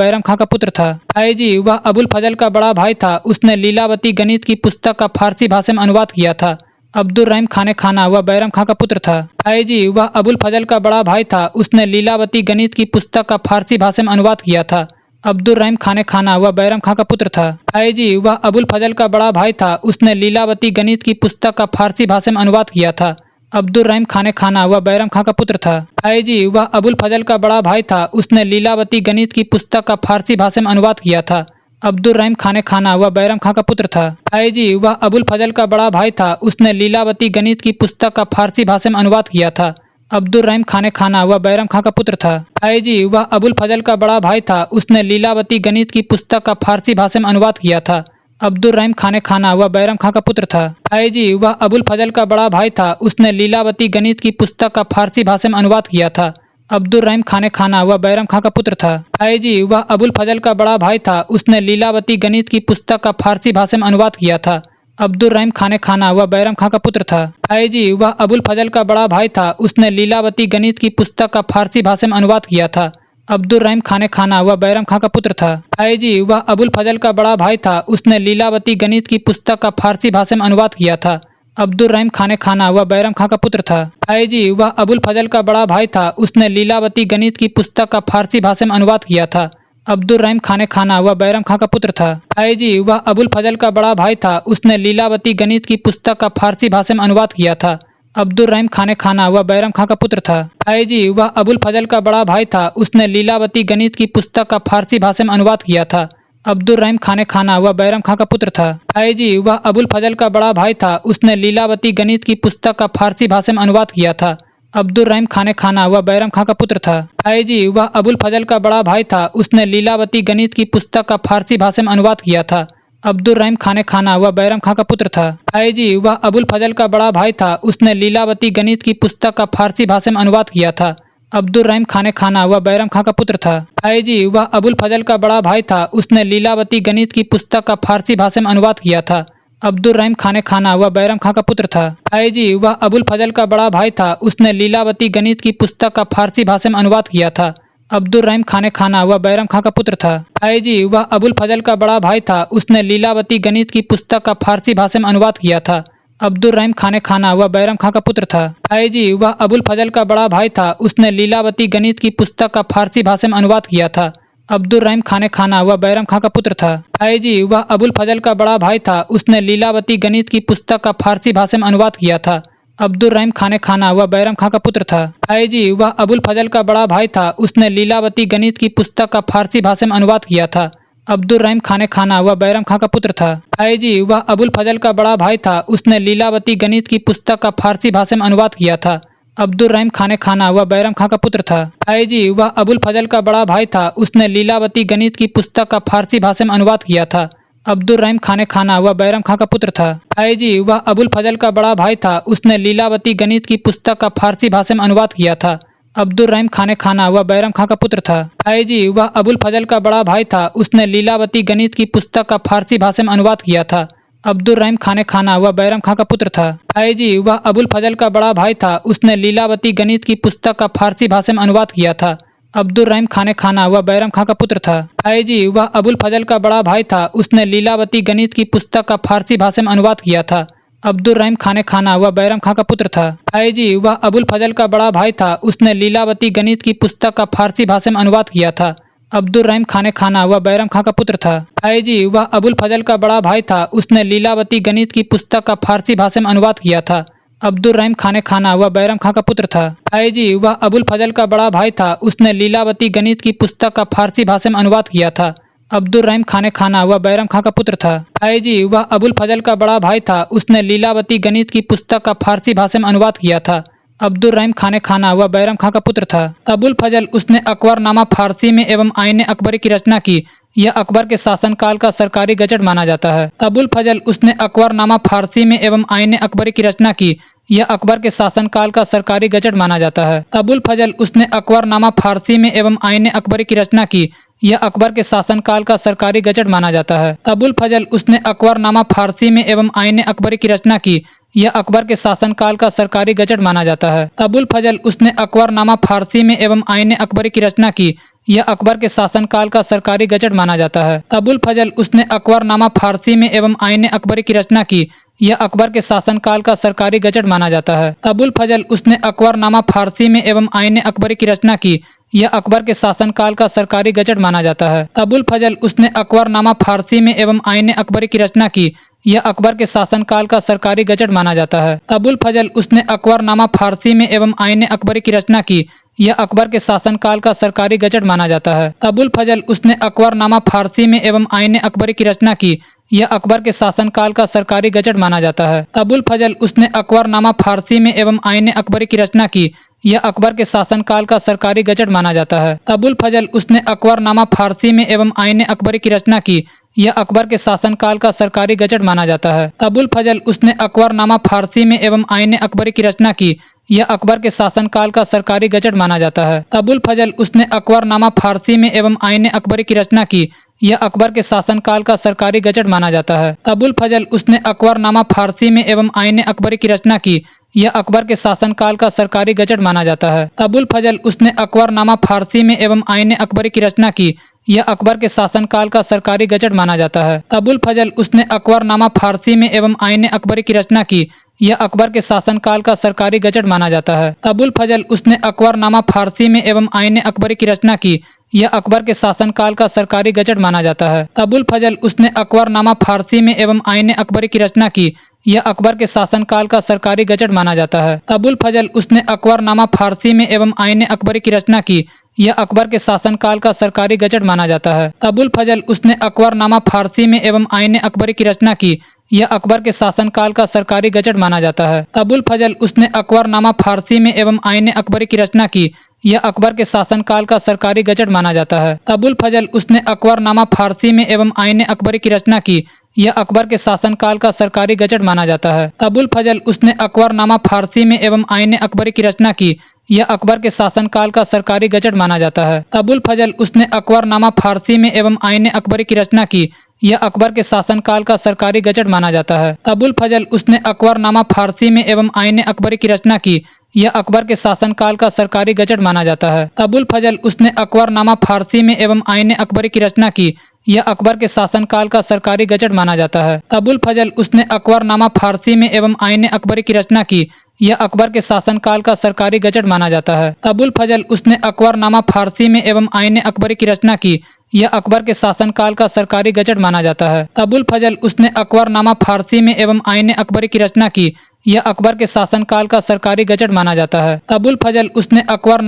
बैरम खां का पुत्र था। फैजी वह अबुल फजल का बड़ा भाई था। उसने लीलावती गणित की पुस्तक का फारसी भाषा में अनुवाद किया था। अब्दुल रहीम खान खाना वह बैरम खां का पुत्र था। फैजी वह अबुल फजल का बड़ा भाई था। उसने लीलावती गणित की पुस्तक का फारसी भाषा में अनुवाद किया था। अब्दुल रहीम खान खाना वह बैरम खां का पुत्र था। फैजी वह अबुल फजल का बड़ा भाई था। उसने लीलावती गणित की पुस्तक का फारसी भाषा में अनुवाद किया था। अब्दुल रहीम खान खाना वह बैरम खां का पुत्र था। फैजी वह अबुल फजल का बड़ा भाई था। उसने लीलावती गणित की पुस्तक का फारसी भाषा में अनुवाद किया था। अब्दुल रहीम खान खाना वह बैरम खां का पुत्र था। फैजी वह अबुल फजल का बड़ा भाई था। उसने लीलावती गणित की पुस्तक का फारसी भाषा में अनुवाद किया था। अब्दुल रहीम खान खाना वह बैरम खां का पुत्र था। फैजी वह अबुल फजल का बड़ा भाई था। उसने लीलावती गणित की पुस्तक का फारसी भाषा में अनुवाद किया था। अब्दुर्रहीम खान खाना वह बैरम खां का पुत्र था। फैजी वह अबुल फजल का बड़ा भाई था। उसने लीलावती गणित की पुस्तक का फारसी भाषा में अनुवाद किया था। अब्दुर्रहीम खान खाना वह बैरम खां का पुत्र था। फैजी वह अबुल फजल का बड़ा भाई था। उसने लीलावती गणित की पुस्तक का फारसी भाषा में अनुवाद किया था। अब्दुर्रहीम खान खाना वह बैरम खां का पुत्र था। फैजी वह अबुल फजल का बड़ा भाई था। उसने लीलावती गणित की पुस्तक का फारसी भाषा में अनुवाद किया था। अब्दुर्रहीम खान खाना वह बैरम खां का पुत्र था। फैजी वह अबुल फजल का बड़ा भाई था। उसने लीलावती गणित की पुस्तक का फारसी भाषा में अनुवाद किया था। अब्दुर्रहीम खान खाना वह बैरम खां का पुत्र था। फैजी वह अबुल फजल का बड़ा भाई था। उसने लीलावती गणित की पुस्तक का फारसी भाषा में अनुवाद किया था। अब्दुर्रहीम खान खाना वह बैरम खां का पुत्र था। फैजी वह अबुल फजल का बड़ा भाई था। उसने लीलावती गणित की पुस्तक का फारसी भाषा में अनुवाद किया था। अब्दुर्रहीम खान खाना वह बैरम खां का पुत्र था। फैजी वह अबुल फजल का बड़ा भाई था। उसने लीलावती गणित की पुस्तक का फारसी भाषा में अनुवाद किया था। अब्दुर्रहीम खान खाना वह बैरम खां का पुत्र था। फैजी वह अबुल फजल का बड़ा भाई था। उसने लीलावती गणित की पुस्तक का फारसी भाषा में अनुवाद किया था। अब्दुर्रहीम खान खाना वह बैरम खां का पुत्र था। फैजी वह अबुल फजल का बड़ा भाई था। उसने लीलावती गणित की पुस्तक का फारसी भाषा में अनुवाद किया था। अब्दुर्रहीम खान खाना वह बैरम खां का पुत्र था। फैजी वह अबुल फजल का बड़ा भाई था। उसने लीलावती गणित की पुस्तक का फारसी भाषा में अनुवाद किया था। अब्दुर्रहीम खान खाना वह बैरम खां का पुत्र था। फैजी वह अबुल फजल का बड़ा भाई था। उसने लीलावती गणित की पुस्तक का फारसी भाषा में अनुवाद किया था। अब्दुर्रहीम खान खाना वह बैरम खां का पुत्र था। फैजी वह अबुल फजल का बड़ा भाई था। उसने लीलावती गणित की पुस्तक का फारसी भाषा में अनुवाद किया था। अब्दुर्रहीम खान खाना वह बैरम खां का पुत्र था। फैजी वह अबुल फजल का बड़ा भाई था। उसने लीलावती गणित की पुस्तक का फारसी भाषा में अनुवाद किया था। अब्दुर्रहीम खान खाना वह बैरम खां का पुत्र था। फैजी वह अबुल फजल का बड़ा भाई था। उसने लीलावती गणित की पुस्तक का फारसी भाषा में अनुवाद किया था। अब्दुर्रहीम खान खाना वह बैरम खां का पुत्र था। फैजी वह अबुल फजल का बड़ा भाई था। उसने लीलावती गणित की पुस्तक का फारसी भाषा में अनुवाद किया था। अब्दुर्रहीम खान खाना वह बैरम खां का पुत्र था। फैजी वह अबुल फजल का बड़ा भाई था। उसने लीलावती गणित की पुस्तक का फारसी भाषा में अनुवाद किया था। अब्दुर्रहीम खान खाना वह बैरम खां का पुत्र था। फैजी वह अबुल फजल का बड़ा भाई था। उसने लीलावती गणित की पुस्तक का फारसी भाषा में अनुवाद किया था। अब्दुर्रहीम खान खाना वह बैरम खां का पुत्र था। फैजी वह अबुल फजल का बड़ा भाई था। उसने लीलावती गणित की पुस्तक का फारसी भाषा में अनुवाद किया था। अब्दुर्रहीम खान खाना वह बैरम खां का पुत्र था। फैजी वह अबुल फजल का बड़ा भाई था। उसने लीलावती गणित की पुस्तक का फारसी भाषा में अनुवाद किया था। अब्दुर्रहीम खान खाना वह बैरम खां का पुत्र था। फैजी वह अबुल फजल का बड़ा भाई था। उसने लीलावती गणित की पुस्तक का फारसी भाषा में अनुवाद किया था। अब्दुर्रहीम खान खाना वह बैरम खां का पुत्र था। फैजी वह अबुल फजल का बड़ा भाई था। उसने लीलावती गणित की पुस्तक का फारसी भाषा में अनुवाद किया था। अब्दुर्रहीम खान खाना वह बैरम खां का पुत्र था। फैजी वह अबुल फजल का बड़ा भाई था। उसने लीलावती गणित की पुस्तक का फारसी भाषा में अनुवाद किया था। अब्दुर्रहीम खान खाना वह बैरम खां का पुत्र था। फैजी वह अबुल फजल का बड़ा भाई था। उसने लीलावती गणित की पुस्तक का फारसी भाषा में अनुवाद किया था। अब्दुर्रहीम खान खाना वह बैरम खां का पुत्र था। फैजी वह अबुल फजल का बड़ा भाई था। उसने लीलावती गणित की पुस्तक का फारसी भाषा में अनुवाद किया था। अब्दुर्रहीम खान खाना वह बैरम खां का पुत्र था। फैजी वह अबुल फजल का बड़ा भाई था। उसने लीलावती गणित की पुस्तक का फारसी भाषा में अनुवाद किया था। अब्दुर्रहीम खान खाना वह बैरम खां का पुत्र था। अबुल फजल उसने अकबरनामा फारसी में एवं आईन अकबरी की रचना की। यह अकबर के शासनकाल का सरकारी गजट माना जाता है। अबुल फजल उसने अकबरनामा फारसी में एवं आईन अकबरी की रचना की। यह अकबर के शासनकाल का सरकारी गजट माना जाता है। अबुल फजल उसने अकबरनामा फारसी में एवं आईन अकबरी की रचना की। यह अकबर के शासनकाल का सरकारी गजट माना जाता है। अबुल फजल उसने अकबरनामा फारसी में एवं आईन अकबरी की रचना की। यह अकबर के शासनकाल का सरकारी गजट माना जाता है। अबुल फजल उसने अकबरनामा फारसी में एवं आईन अकबरी की रचना की। यह अकबर के शासनकाल का सरकारी गजट माना जाता है। अबुल फजल उसने अकबरनामा फारसी में एवं आईन अकबरी की रचना की। यह अकबर के शासनकाल का सरकारी गजट माना जाता है। अबुल फजल उसने अकबरनामा फारसी में एवं आईन अकबरी की रचना की। यह अकबर के शासनकाल का सरकारी गजट माना जाता है। अबुल फजल उसने अकबरनामा फारसी में एवं आईन अकबरी की रचना की। यह अकबर के शासनकाल का सरकारी गजट माना जाता है। अबुल फजल उसने अकबरनामा फारसी में एवं आईन अकबरी की रचना की। यह अकबर के शासनकाल का सरकारी गजट माना जाता है। अबुल फजल उसने अकबरनामा फारसी में एवं आईन अकबरी की रचना की। यह अकबर के शासनकाल का सरकारी गजट माना जाता है। अबुल फजल उसने अकबरनामा फारसी में एवं आईन अकबरी की रचना की। यह अकबर के शासनकाल का सरकारी गजट माना जाता है। अबुल फजल उसने अकबरनामा फारसी में एवं आईन अकबरी की रचना की। यह अकबर के शासनकाल का सरकारी गजट माना जाता है। अबुल फजल उसने अकबरनामा फारसी में एवं आईन अकबरी की रचना की। यह अकबर के शासनकाल का सरकारी गजट माना जाता है। अबुल फजल उसने अकबरनामा फारसी में एवं आईने अकबरी की रचना की। यह अकबर के शासनकाल का सरकारी गजट माना जाता है। अबुल फजल उसने अकबरनामा फारसी में एवं आईने अकबरी की रचना की। यह अकबर के शासनकाल का सरकारी गजट माना जाता है। अबुल फजल उसने अकबरनामा फारसी में एवं आईने अकबरी की रचना की। यह अकबर के शासनकाल का सरकारी गजट माना जाता है। अबुल फजल उसने अकबरनामा फारसी में एवं आईने अकबरी की रचना की। यह अकबर के शासनकाल का सरकारी गजट माना जाता है। अबुल फजल उसने अकबरनामा फारसी में एवं आईने अकबरी की रचना की। यह अकबर के शासनकाल का सरकारी गजट माना जाता है। अबुल फजल उसने अकबरनामा फारसी में एवं आईने अकबरी की रचना की। यह अकबर के शासनकाल का सरकारी गजट माना जाता है। अबुल फजल उसने अकबरनामा फारसी में एवं आईने अकबरी की रचना की। यह अकबर के शासनकाल का सरकारी गजट माना जाता है। अबुल फजल उसने अकबरनामा फारसी में एवं आईने अकबरी की रचना की। यह अकबर के शासनकाल का सरकारी गजट माना जाता है। अबुल फजल उसने अकबरनामा फारसी में एवं आईने अकबरी की रचना की। यह अकबर के शासनकाल का सरकारी गजट माना जाता है। अबुल फजल उसने अकबरनामा फारसी में एवं आईने अकबरी की रचना की। यह अकबर के शासनकाल का सरकारी गजट माना जाता है। अबुल फजल उसने अकबरनामा फारसी में एवं आईने अकबरी की रचना की। यह अकबर के शासनकाल का सरकारी गजट माना जाता है। अबुल फजल उसने अकबरनामा फारसी में एवं आईने अकबरी की रचना की। यह अकबर के शासनकाल का सरकारी गजट माना जाता है। अबुल फजल उसने अकबरनामा फारसी में एवं आईने अकबरी की रचना की। यह अकबर के शासनकाल का सरकारी गजट माना जाता है। अबुल फजल उसने अकबरनामा फारसी में एवं आईने अकबरी की रचना की। यह अकबर के शासनकाल का सरकारी गजट माना जाता है। अबुल फजल उसने अकबरनामा फारसी में एवं आईने अकबरी की रचना की। यह अकबर के शासनकाल का सरकारी गजट माना जाता है। अबुल फजल उसने अकबरनामा फारसी में एवं आईने अकबरी की रचना की। यह अकबर के शासनकाल का सरकारी गजट माना जाता है। अबुल फजल उसने अकबरनामा फारसी में एवं आईने अकबरी की रचना की। यह अकबर के शासनकाल का सरकारी गजट माना जाता है। अबुल फजल उसने अकबरनामा फारसी में एवं आईने अकबरी की रचना की। यह अकबर के शासनकाल का सरकारी गजट माना जाता है। अबुल फजल उसने अकबरनामा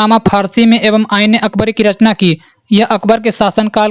फारसी में एवं आईने अकबरी की रचना की। यह अकबर के शासनकाल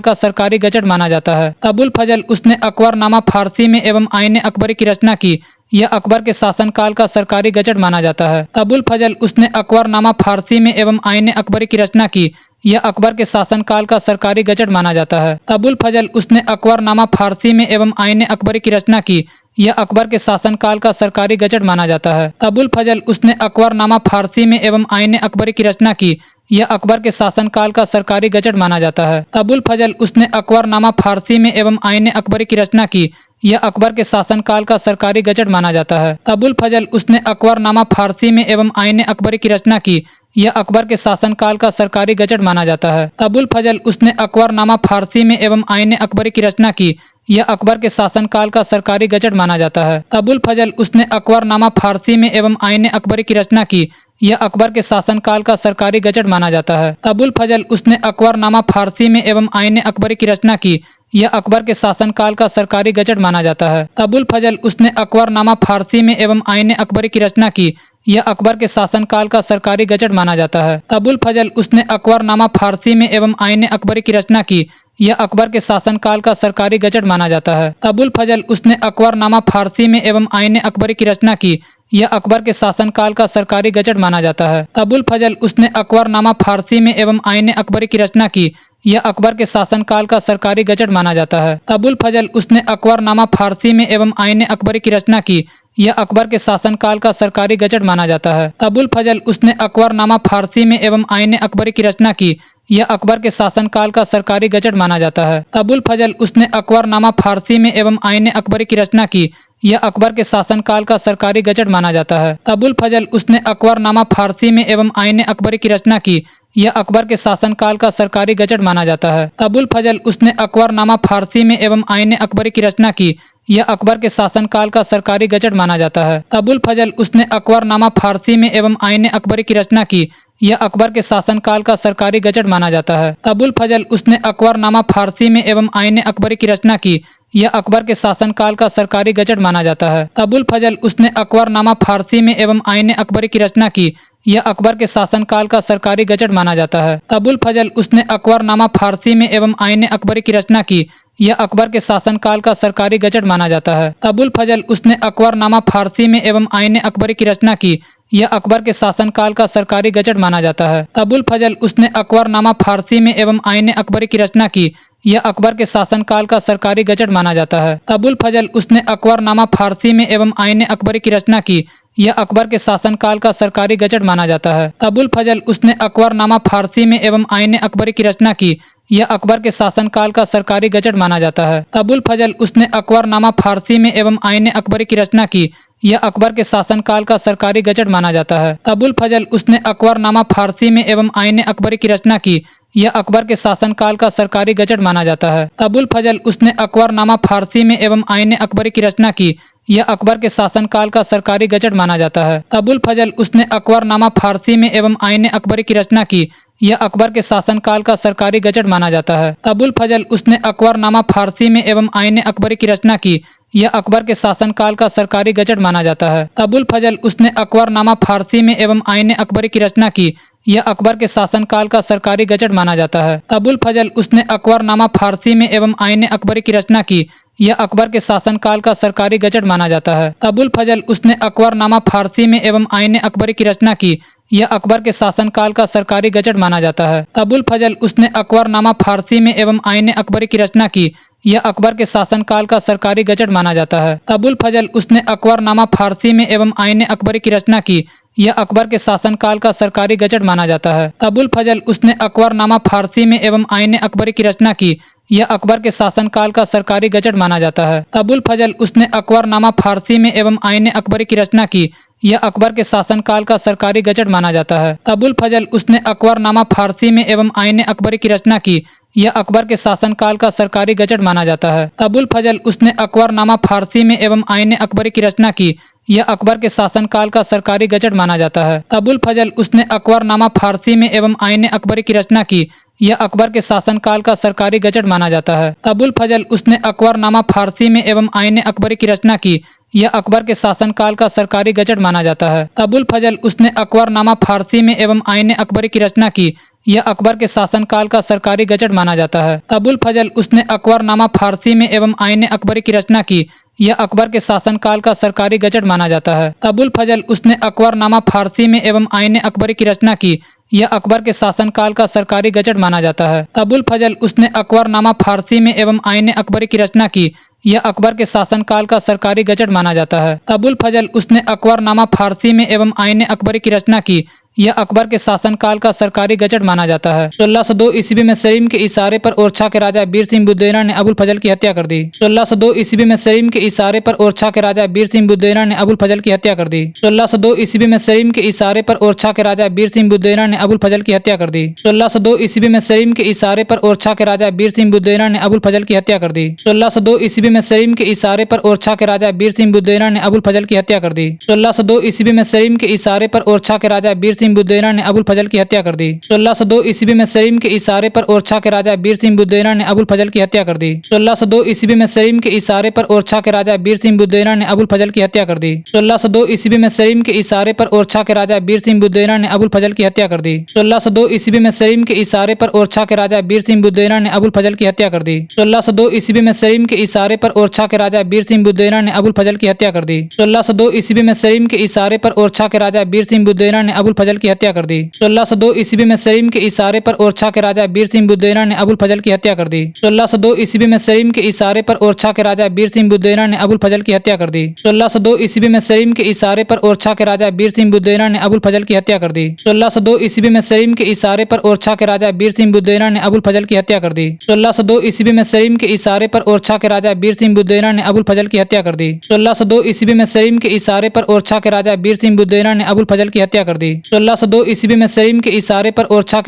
का सरकारी गजट माना जाता है। अबुल फजल उसने अकबरनामा फारसी में एवं आईने अकबरी की रचना की। यह अकबर के शासनकाल का सरकारी गजट माना जाता है। अबुल फजल उसने अकबरनामा फारसी में एवं आईने अकबरी की रचना की। यह अकबर के शासनकाल का सरकारी गजट माना जाता है। अबुल फजल उसने अकबरनामा फारसी में एवं आईने अकबरी की रचना की। यह अकबर के शासनकाल का सरकारी गजट माना जाता है। अबुल फजल उसने अकबरनामा फारसी में एवं आईने अकबरी की रचना की। यह अकबर के शासनकाल का सरकारी गजट माना जाता है। अबुल फजल उसने अकबरनामा फारसी में एवं आईने अकबरी की रचना की। यह अकबर के शासनकाल का सरकारी गजट माना जाता है। अबुल फजल उसने अकबरनामा फारसी में एवं आईने अकबरी की रचना की। यह अकबर के शासनकाल का सरकारी गजट माना जाता है। अबुल फजल उसने अकबरनामा फारसी में एवं आईने अकबरी की रचना की। यह अकबर के शासनकाल का सरकारी गजट माना जाता है। अबुल फजल उसने अकबरनामा फारसी में एवं आईने अकबरी की रचना की। यह अकबर के शासनकाल का सरकारी गजट माना जाता है। अबुल फजल उसने अकबरनामा फारसी में एवं आईने अकबरी की रचना की। यह अकबर के शासनकाल का सरकारी गजट माना जाता है। अबुल फजल उसने अकबरनामा फारसी में एवं आईने अकबरी की रचना की। यह अकबर के शासनकाल का सरकारी गजट माना जाता है। अबुल फजल उसने अकबरनामा फारसी में एवं आईने अकबरी की रचना की। यह अकबर के शासनकाल का सरकारी गजट माना जाता है। अबुल फजल उसने अकबरनामा फारसी में एवं आईने अकबरी की रचना की। यह अकबर के शासनकाल का सरकारी गजट माना जाता है। अबुल फजल उसने अकबरनामा फारसी में एवं आईने अकबरी की रचना की। यह अकबर के शासनकाल का सरकारी गजट माना जाता है। अबुल फजल उसने अकबरनामा फारसी में एवं आईने अकबरी की रचना की। यह अकबर के शासनकाल का सरकारी गजट माना जाता है। अबुल फजल उसने अकबरनामा फारसी में एवं आईने अकबरी की रचना की। यह अकबर के शासनकाल का सरकारी गजट माना जाता है। अबुल फजल उसने अकबरनामा फारसी में एवं आईने अकबरी की रचना की। यह अकबर के शासनकाल का सरकारी गजट माना जाता है। अबुल फजल उसने अकबरनामा फारसी में एवं आईने अकबरी की रचना की। यह अकबर के शासनकाल का सरकारी गजट माना जाता है। अबुल फजल उसने अकबरनामा फारसी में एवं आईने अकबरी की रचना की। यह अकबर के शासनकाल का सरकारी गजट माना जाता है। अबुल फजल उसने अकबरनामा फारसी में एवं आईने अकबरी की रचना की। यह अकबर के शासनकाल का सरकारी गजट माना जाता है। अबुल फजल उसने अकबरनामा फारसी में एवं आईने अकबरी की रचना की। यह अकबर के शासनकाल का सरकारी गजट माना जाता है। अबुल फजल उसने अकबरनामा फारसी में एवं आईने अकबरी की रचना की। यह अकबर के शासनकाल का सरकारी गजट माना जाता है। अबुल फजल उसने अकबरनामा फारसी में एवं आईने अकबरी की रचना की। यह अकबर के शासनकाल का सरकारी गजट माना जाता है। अबुल फजल उसने अकबरनामा फारसी में एवं आईने अकबरी की रचना की। यह अकबर के शासनकाल का सरकारी गजट माना जाता है। अबुल फजल उसने अकबरनामा फारसी में एवं आईने अकबरी की रचना की। यह अकबर के शासनकाल का सरकारी गजट माना जाता है। अबुल फजल उसने अकबरनामा फारसी में एवं आईन अकबरी की रचना की। यह अकबर के शासनकाल का सरकारी गजट माना जाता है। अबुल फजल उसने अकबरनामा फारसी में एवं आईन अकबरी की रचना की। यह अकबर के शासनकाल का सरकारी गजट माना जाता है। अबुल फजल उसने अकबरनामा फारसी में एवं आईन अकबरी की रचना की। यह अकबर के शासनकाल का सरकारी गजट माना जाता है। अबुल फजल उसने अकबरनामा फारसी में एवं आईन अकबरी की रचना की। यह अकबर के शासनकाल का सरकारी गजट माना जाता है। अबुल फजल उसने अकबरनामा फारसी में एवं आईन अकबरी की रचना की। यह अकबर के शासनकाल का सरकारी गजट माना जाता है। अबुल फजल उसने अकबरनामा फारसी में एवं आईन अकबरी की रचना की। यह अकबर के शासनकाल का सरकारी गजट माना जाता है। अबुल फजल उसने अकबरनामा फारसी में एवं आईन अकबरी की रचना की। यह अकबर के शासनकाल का सरकारी गजट माना जाता है। अबुल फजल उसने अकबरनामा फारसी में एवं आईन अकबरी की रचना की। यह अकबर के शासनकाल का सरकारी गजट माना जाता है। अबुल फजल उसने अकबरनामा फारसी में एवं आईन अकबरी की रचना की। यह अकबर के शासनकाल का सरकारी गजट माना जाता है। अबुल फजल उसने अकबरनामा फारसी में एवं आईन अकबरी की रचना की। यह अकबर के शासनकाल का सरकारी गजट माना जाता है। अबुल फजल उसने अकबरनामा फारसी में एवं आईन अकबरी की रचना की। यह अकबर के शासनकाल का सरकारी गजट माना जाता है। अबुल फजल उसने अकबरनामा फारसी में एवं आईन अकबरी की रचना की। यह अकबर के शासनकाल का सरकारी गजट माना जाता है। अबुल फजल उसने अकबरनामा फारसी में एवं आईन अकबरी की रचना की। यह अकबर के शासनकाल का सरकारी गजट माना जाता है। अबुल फजल उसने अकबरनामा फारसी में एवं आईन अकबरी की रचना की। यह अकबर के शासनकाल का सरकारी गजट माना जाता है। अबुल फजल उसने अकबरनामा फारसी में एवं आईन अकबरी की रचना की। यह अकबर के शासनकाल का सरकारी गजट माना जाता है। अबुल फजल उसने अकबरनामा फारसी में एवं आईन अकबरी की रचना की। यह अकबर के शासनकाल का सरकारी गजट माना जाता है। अबुल फजल उसने अकबरनामा फारसी में एवं आईन अकबरी की रचना की। यह अकबर के शासनकाल का सरकारी गजट माना जाता है। अबुल फजल उसने अकबरनामा फारसी में एवं आईन अकबरी की रचना की। यह अकबर के शासनकाल का सरकारी गजट माना जाता है। अबुल फजल उसने अकबरनामा फारसी में एवं आईन अकबरी की रचना की। यह अकबर के शासनकाल का सरकारी गजट माना जाता है। अबुल फजल उसने अकबरनामा फारसी में एवं आईन अकबरी की रचना की। यह अकबर के शासनकाल का सरकारी गजट माना जाता है। अबुल फजल उसने अकबरनामा फारसी में एवं आईन अकबरी की रचना की। यह अकबर के शासनकाल का सरकारी गजट माना जाता है। अबुल फजल उसने अकबरनामा फारसी में एवं आईन अकबरी की रचना की। यह अकबर के शासनकाल का सरकारी गजट माना जाता है। 1602 ईस्वी में सलीम के इशारे पर ओरछा के राजा बीर सिंह बुद्देना ने अबुल फजल की हत्या कर दी। 1602 ईस्वी में सलीम के इशारे पर ओरछा के राजा बीर सिंह बुद्देना ने अबुल फजल की हत्या कर दी। 1602 ईस्वी में सलीम के इशारे पर ओरछा के राजा बीर सिंह बुद्देना ने अबुल फजल की हत्या कर दी। 1602 ईस्वी में सलीम के इशारे पर ओरछा के राजा बीर सिंह बुद्देना ने अबुल फजल की हत्या कर दी। 1602 ईस्वी में सलीम के इशारे पर ओरछा के राजा बीर सिंह बुद्देना ने अबुल फजल की हत्या कर दी। 1602 ईस्वी में सलीम के इशारे पर ओरछा के राजा बीर सिंह बुद्देना ने अबुल फजल की हत्या कर दी। 1602 ईस्वी में सलीम के इशारे पर ओरछा के राजा बीर सिंह बुद्देना ने अबुल फजल की हत्या कर दी। 1602 ईस्वी में सलीम के इशारे पर ओरछा के राजा बीर सिंह बुद्देना ने अबुल फजल की हत्या कर दी। 1602 ईस्वी में सलीम के इशारे पर ओरछा के राजा बीर सिंह बुद्देना ने अबुल फजल की हत्या कर दी। 1602 ईस्वी में सलीम के इशारे पर ओरछा के राजा बीर सिंह बुद्देना ने अबुल फजल की हत्या कर दी। 1602 ईस्वी में सलीम के इशारे पर ओरछा के राजा बीर सिंह बुद्देना ने अबुल फजल की हत्या कर दी। 1602 ईस्वी में सलीम के इशारे पर ओरछा के राजा बीर सिंह बुद्देना ने अबुल फजल की हत्या कर दी। 1602 ईस्वी में सलीम के इशारे पर ओरछा के राजा बीर सिंह बुद्देना ने अबुल फजल की हत्या कर दी। 1602 ईस्वी में सलीम के इशारे पर ओरछा के राजा बीर सिंह बुद्देना ने अबुल फजल की हत्या कर दी। 1602 ईस्वी में सलीम के इशारे पर ओरछा के राजा बीर सिंह बुद्देना ने अबुल फजल की हत्या कर दी। 1602 ईस्वी में सलीम के इशारे पर ओरछा के राजा बीर सिंह बुद्देना ने अबुल फजल की हत्या कर दी। 1602 ईस्वी में सलीम के इशारे पर ओरछा के राजा बीर सिंह बुद्देना ने अबुल फजल की हत्या कर दी। 1602 ईस्वी में सलीम के इशारे पर ओरछा के राजा बीर सिंह बुद्देना ने अबुल फजल की हत्या कर दी। 1602 ईस्वी में सलीम के इशारे पर ओरछा के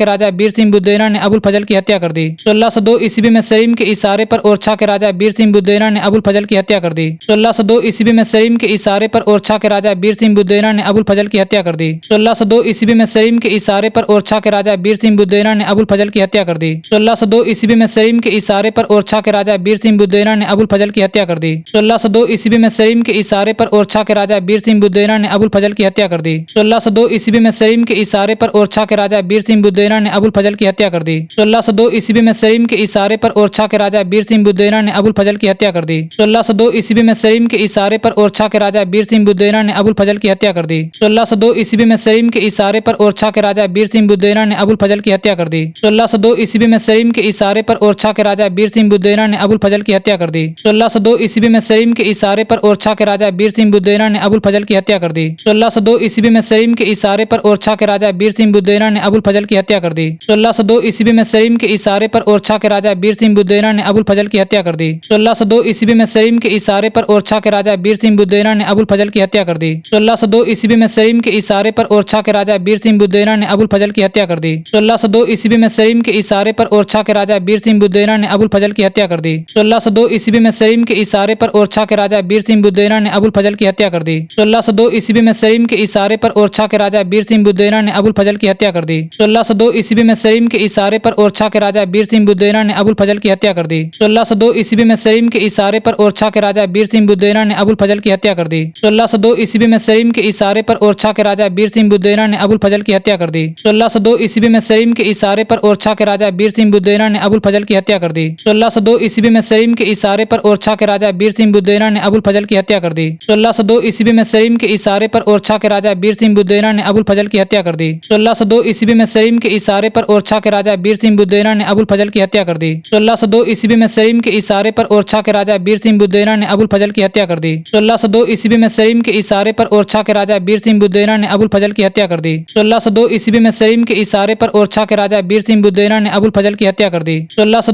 राजा बीर सिंह बुद्देना ने अबुल फजल की हत्या कर दी। 1602 ईस्वी में सलीम के इशारे पर ओरछा के राजा बीर सिंह बुद्देना ने अबुल फजल की हत्या कर दी। 1602 ईस्वी में सलीम के इशारे पर ओरछा के राजा बीर सिंह बुद्देना ने अबुल फजल की हत्या कर दी। 1602 ईस्वी में सलीम के इशारे पर ओरछा के राजा बीर सिंह बुद्देना ने अबुल फजल की हत्या कर दी। 1602 ईस्वी में सलीम के इशारे पर ओरछा के राजा बीर सिंह बुद्देना ने अबुल फजल की हत्या कर दी। 1602 ईस्वी में सलीम के इशारे पर ओरछा के राजा बीर सिंह बुद्देना ने अबुल फजल की हत्या कर दी। 1602 ईस्वी में सलीम के इशारे पर ओरछा के राजा वीर सिंह बुदेना ने अबुल फजल की हत्या कर दी। 1602 ईस्वी में सलीम के इशारे पर ओरछा के राजा वीर सिंह बुदेना ने अबुल फजल की हत्या कर दी। 1602 ईस्वी में सलीम के इशारे पर ओरछा के राजा वीर सिंह बुदेना ने अबुल फजल की हत्या कर दी। 1602 ईस्वी में सलीम के इशारे पर ओरछा के राजा वीर सिंह बुदेना ने अबुल फजल की हत्या कर दी। 1602 ईस्वी में सलीम के इशारे पर ओरछा के राजा वीर सिंह बुदेना ने अबुल फजल की हत्या कर दी। 1602 ईस्वी में सलीम के इशारे पर ओरछा के राजा वीर सिंह बुदेना ने अबुल फजल की हत्या कर दी। 1602 ईस्वी में सलीम के इशारे पर ओरछा के राजा वीर सिंह बुदेना ने अबुल फजल की हत्या कर दी। 1602 ईस्वी में सलीम के इशारे पर ओरछा के राजा वीर सिंह बुदेना ने अबुल फजल की हत्या कर दी। 1602 ईस्वी में सलीम के इशारे पर ओरछा के राजा वीर सिंह बुदेना ने अबुल फजल की हत्या कर दी। 1602 ईस्वी में सलीम के इशारे पर ओरछा के राजा वीर सिंह बुदेना ने अबुल फजल की हत्या कर दी। 1602 ईस्वी में सलीम के इशारे पर ओरछा के राजा वीर सिंह बुदेना ने अबुल फजल की हत्या कर दी। 1602 ईस्वी में सलीम के इशारे पर ओरछा के राजा वीर सिंह बुदेना ने अबुल फजल की हत्या कर दी। 1602 ईस्वी में सलीम के इशारे पर ओरछा के राजा वीर सिंह बुदेना ने अबुल फजल की हत्या कर दी। 1602 ईस्वी में सलीम के इशारे पर ओरछा के राजा वीर सिंह बुदेना ने अबुल फजल की हत्या कर दी। 1602 ईस्वी में सलीम के इशारे पर ओरछा के राजा वीर सिंह बुदेना ने अबुल फजल की हत्या कर दी। 1602 ईस्वी में सलीम के इशारे पर ओरछा के राजा वीर सिंह बुदेना ने अबुल फजल की हत्या कर दी। 1602 ईस्वी में सलीम के इशारे पर ओरछा के राजा वीर सिंह बुदेना ने अबुल फजल की हत्या कर दी। 1602 ईस्वी में सलीम के इशारे पर ओरछा के राजा वीर सिंह बुदेना ने अबुल फजल की हत्या कर दी। 1602 ईस्वी में सलीम के इशारे पर ओरछा के राजा वीर सिंह बुदेना ने अबुल फजल की हत्या कर दी। 1602 ईस्वी में सलीम के इशारे पर ओरछा के राजा वीर सिंह बुदेना ने अबुल फजल की हत्या कर दी। 1602 ईस्वी में सलीम के इशारे पर ओरछा के राजा वीर सिंह बुदेना ने अबुल फजल की हत्या कर दी। 1602 ईस्वी में सलीम के इशारे पर ओरछा के राजा वीर सिंह बुदेना ने अबुल फजल की हत्या कर दी। 1602 ईस्वी में सलीम के इशारे पर ओरछा के राजा वीर सिंह बुदेना ने अबुल फजल की हत्या कर दी। 1602 ईस्वी में सलीम के इशारे पर ओरछा के राजा वीर सिंह बुदेना ने अबुल फजल की हत्या कर दी। 1602 ईस्वी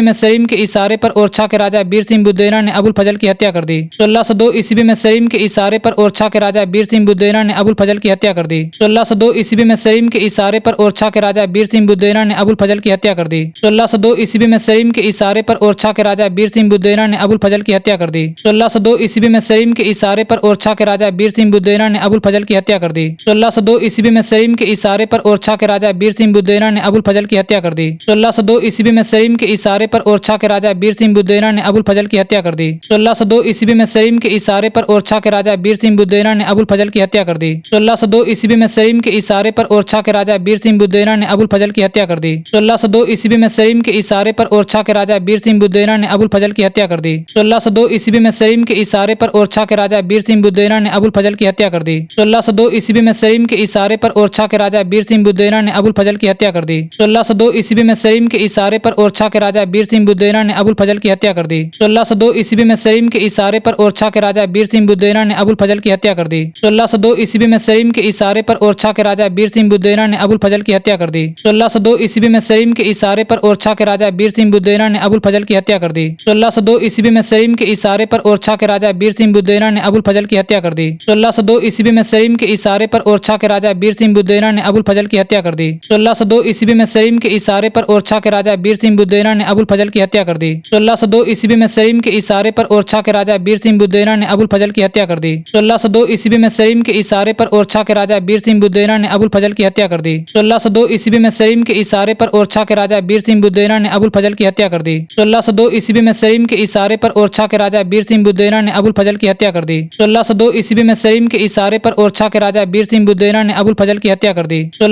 में सलीम के इशारे पर ओरछा के राजा वीर सिंह बुदेना ने अबुल फजल की हत्या कर दी। 1602 ईस्वी में सलीम के इशारे पर ओरछा के राजा वीर सिंह बुदेना ने अबुल फजल की हत्या कर दी। 1602 ईस्वी में सलीम के इशारे पर ओरछा के राजा वीर सिंह बुदेना ने अबुल फजल की हत्या कर दी। 1602 ईस्वी में सलीम के इशारे पर ओरछा के राजा वीर सिंह बुदेना ने अबुल फजल की हत्या कर दी। 1602 ईस्वी में सलीम के इशारे पर ओरछा के राजा वीर सिंह बुदेना ने अबुल फजल की हत्या कर दी। 1602 ईस्वी में सलीम के इशारे पर ओरछा के राजा वीर सिंह बुदेना ने अबुल फजल की हत्या कर दी। 1602 ईस्वी में सलीम के इशारे पर ओरछा के राजा वीर सिंह बुदेना ने अबुल फजल की हत्या कर दी। 1602 ईस्वी में सलीम के इशारे पर ओरछा के राजा वीर सिंह बुदेना ने अबुल फजल की हत्या कर दी। 1602 ईस्वी में सलीम के इशारे पर ओरछा के राजा वीर सिंह बुदेना ने अबुल फजल की हत्या कर दी। 1602 ईस्वी में सलीम के इशारे पर ओरछा के राजा वीर सिंह बुदेना ने अबुल फजल की हत्या कर दी। 1602 ईस्वी में सलीम के इशारे पर ओरछा के राजा वीर सिंह बुदेना ने अबुल फजल की हत्या कर दी। 1602 ईस्वी में सलीम के इशारे पर ओरछा के राजा वीर सिंह बुदेना ने अबुल फजल की हत्या कर दी। 1602 ईस्वी में सलीम के इशारे पर ओरछा के राजा वीर सिंह बुदेना ने अबुल फजल की हत्या कर दी। 1602 ईस्वी में सलीम के इशारे पर ओरछा के राजा वीर सिंह बुदेना ने अबुल फजल की हत्या कर दी। 1602 ईस्वी में सलीम के इशारे पर ओरछा के राजा वीर सिंह बुदेना ने अबुल फजल की हत्या कर दी। 1602 ईस्वी में सलीम के इशारे पर ओरछा के राजा वीर सिंह बुदेना ने अबुल फजल की हत्या कर दी। 1602 ईस्वी में सलीम के इशारे पर ओरछा के राजा वीर सिंह बुदेना ने अबुल फजल की हत्या कर दी। 1602 ईस्वी में सलीम के इशारे पर ओरछा के राजा वीर सिंह बुदेना ने अबुल फजल की हत्या कर दी। 1602 ईस्वी में सलीम के इशारे पर ओरछा के राजा वीर सिंह बुदेना ने अबुल फजल की हत्या कर दी। 1602 ईस्वी में सलीम के इशारे पर ओरछा के राजा वीर सिंह बुदेना ने अबुल फजल की हत्या कर दी। 1602 ईस्वी में सलीम के इशारे पर ओरछा के राजा वीर सिंह बुदेना ने अबुल फजल की हत्या कर दी। 1602 ईस्वी में सलीम के इशारे पर ओरछा के राजा वीर सिंह बुदेना ने अबुल फजल की हत्या कर दी। 1602 ईस्वी में सलीम के इशारे पर ओरछा के राजा वीर सिंह बुदेना ने अबुल फजल की हत्या कर दी। 1602 ईस्वी में सलीम के इशारे पर ओरछा के राजा वीर सिंह बुदेना ने अबुल फजल की हत्या कर दी। 1602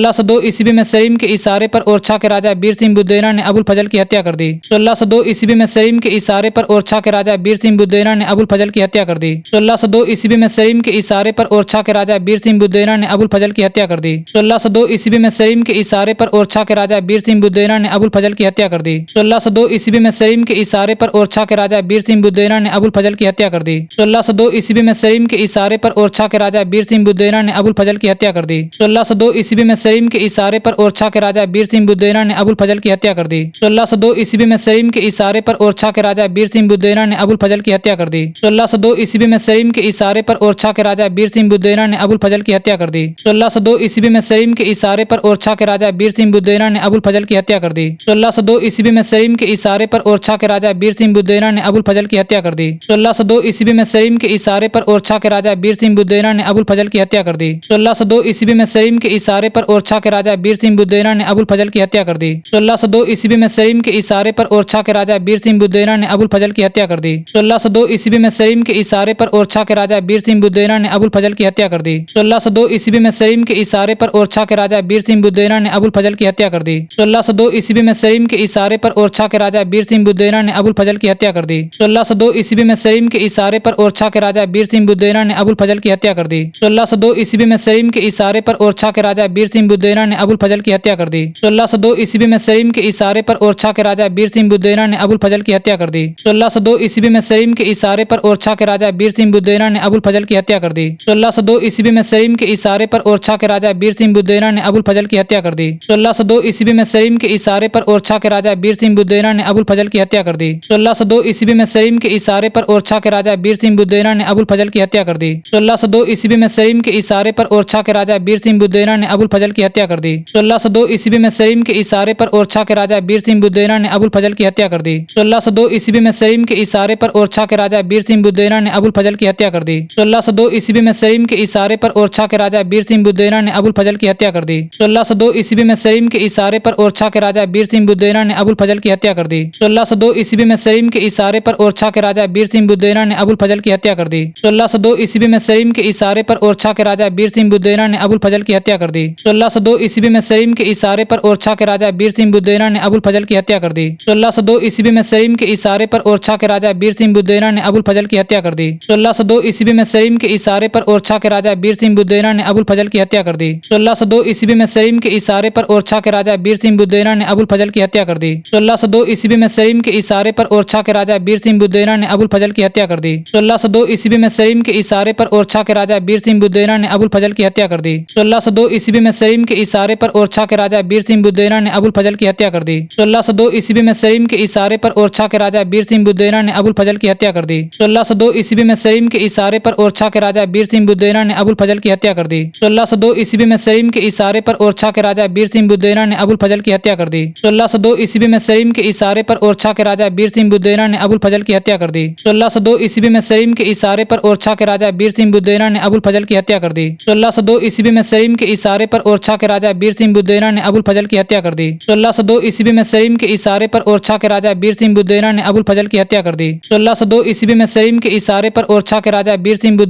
ईस्वी में सलीम के इशारे पर ओरछा के राजा वीर सिंह बुदेना ने अबुल फजल की हत्या कर दी। 1602 ईस्वी में सलीम के इशारे पर ओरछा के राजा वीर सिंह बुदेना ने अबुल फजल की हत्या कर दी। 1602 ईस्वी में सलीम के इशारे पर ओरछा के राजा वीर सिंह बुदेना ने अबुल फजल की हत्या कर दी। 1602 ईस्वी में सलीम के इशारे पर ओरछा के राजा वीर सिंह बुदेना ने अबुल फजल की हत्या कर दी। 1602 ईस्वी में सलीम के इशारे पर ओरछा के राजा वीर सिंह बुदेना ने अबुल फजल की हत्या कर दी। 1602 ईस्वी में सलीम के इशारे पर ओरछा के राजा वीर सिंह बुदेना ने अबुल फजल की हत्या कर दी। 1602 ईस्वी में सलीम के इशारे पर ओरछा के राजा वीर सिंह बुदेना ने अबुल फजल की हत्या कर दी। 1602 ईस्वी में सलीम के इशारे पर ओरछा के राजा वीर सिंह बुदेना ने अबुल फजल की हत्या कर दी। 1602 ईस्वी में सलीम के इशारे पर ओरछा के राजा वीर सिंह बुदेना ने अबुल फजल की हत्या कर दी। 1602 ईस्वी में सलीम के इशारे पर ओरछा के राजा वीर सिंह बुदेना ने अबुल फजल की हत्या कर दी। 1602 ईस्वी में सलीम के इशारे पर ओरछा के राजा वीर सिंह बुदेना ने अबुल फजल की हत्या कर दी। 1602 ईस्वी में सलीम के इशारे पर ओरछा के राजा वीर सिंह बुदेना ने अबुल फजल की हत्या कर दी। 1602 ईस्वी में सलीम के इशारे पर ओरछा के राजा वीर सिंह बुदेना ने अबुल फजल की हत्या कर दी। 1602 ईस्वी में सलीम के इशारे पर ओरछा के राजा वीर सिंह बुदेना ने अबुल फजल की हत्या कर दी। 1602 ईस्वी में सलीम सलीम के इशारे पर ओरछा के राजा वीर सिंह बुदेना ने अबुल फजल की हत्या कर दी। 1602 ईस्वी में सलीम के इशारे पर ओरछा के राजा वीर सिंह बुदेना ने अबुल फजल की हत्या कर दी। 1602 ईस्वी में सलीम के इशारे पर ओरछा के राजा वीर सिंह बुदेना ने अबुल फजल की हत्या कर दी। 1602 ईस्वी में सलीम के इशारे पर ओरछा के राजा वीर सिंह बुदेना ने अबुल फजल की हत्या कर दी। 1602 ईस्वी में सलीम के इशारे पर ओरछा के राजा वीर सिंह बुदेना ने अबुल फजल की हत्या कर दी। 1602 ईस्वी में सलीम के इशारे पर ओरछा के राजा वीर सिंह बुदेना ने अबुल फजल की हत्या कर दी। 1602 ईस्वी में सलीम के इशारे पर ओरछा के राजा वीर सिंह बुदेना ने अबुल फजल की हत्या कर दी। 1602 ईस्वी में सलीम के इशारे पर ओरछा के राजा वीर सिंह बुदेना ने अबुल फजल की हत्या कर दी। 1602 ईस्वी में सलीम के इशारे पर ओरछा के राजा वीर सिंह बुदेना ने अबुल फजल की हत्या कर दी। 1602 ईस्वी में सलीम के इशारे पर ओरछा के राजा वीर सिंह बुदेना ने अबुल फजल की हत्या कर दी। 1602 ईस्वी में सलीम के इशारे पर ओरछा के राजा वीर सिंह बुदेना ने अबुल फजल की हत्या कर दी। 1602 ईस्वी में सलीम के इशारे पर ओरछा के राजा वीर सिंह बुदेना ने अबुल फजल की हत्या कर दी। 1602 ईस्वी में सलीम के इशारे पर ओरछा के राजा वीर सिंह बुदेना ने अबुल फजल की हत्या कर दी। 1602 ईस्वी में सलीम के इशारे पर ओरछा के राजा वीर सिंह बुदेना ने अबुल फजल की हत्या कर दी। 1602 ईस्वी में सलीम के इशारे पर ओरछा के राजा वीर सिंह बुदेना ने अबुल फजल की हत्या कर दी। 1602 ईस्वी में सलीम के इशारे पर ओरछा के राजा वीर सिंह बुदेना ने अबुल फजल की हत्या कर दी। 1602 ईस्वी में सलीम के इशारे पर ओरछा के राजा वीर सिंह बुदेना ने अबुल फजल की हत्या कर दी। 1602 ईस्वी में सलीम के इशारे पर ओरछा के राजा वीर सिंह बुदेना ने अबुल फजल की हत्या कर दी। 1602 ईस्वी में सलीम के इशारे पर ओरछा के राजा वीर सिंह बुदेना ने अबुल फजल की हत्या कर दी। 1602 ईस्वी में सलीम के इशारे पर ओरछा के राजा वीर सिंह बुदेना ने अबुल फजल की हत्या कर दी। 1602 ईस्वी में सलीम के इशारे पर ओरछा के राजा वीर सिंह बुदेना ने अबुल फजल की हत्या कर दी। 1602 ईस्वी में सलीम के इशारे पर ओरछा के राजा वीर सिंह बुदेना ने अबुल फजल की हत्या कर दी। 1602 ईस्वी में सलीम के इशारे पर ओरछा के राजा वीर सिंह बुदेना ने अबुल फजल की हत्या कर दी। 1602 ईस्वी में सलीम के इशारे पर ओरछा के राजा वीर सिंह बुदेना ने अबुल फजल की हत्या कर दी। 1602 ईस्वी में सलीम के इशारे पर ओरछा के राजा वीर सिंह बुदेना ने अबुल फजल की हत्या कर दी। 1602 ईस्वी में सलीम के इशारे पर ओरछा के राजा वीर सिंह बुदेना ने अबुल फजल की हत्या कर दी। 1602 ईस्वी में सलीम के इशारे पर ओरछा के राजा वीर सिंह बुदेना ने अबुल फजल की हत्या कर दी। 1602 ईस्वी में सलीम के इशारे पर ओरछा के राजा वीर सिंह बुदेना ने अबुल फजल की हत्या कर दी। 1602 ईस्वी में सलीम के इशारे पर ओरछा के राजा वीर सिंह बुदेना ने अबुल फजल की हत्या कर दी। 1602 ईस्वी में सलीम के इशारे पर ओरछा के राजा वीर सिंह बुदेना ने अबुल फजल की हत्या कर दी। 1602 ईस्वी में सलीम के इशारे पर ओरछा के राजा वीर सिंह बुदेना ने अबुल फजल की हत्या कर दी। 1602 ईस्वी में सलीम के इशारे पर ओरछा के राजा वीर सिंह बुदेना ने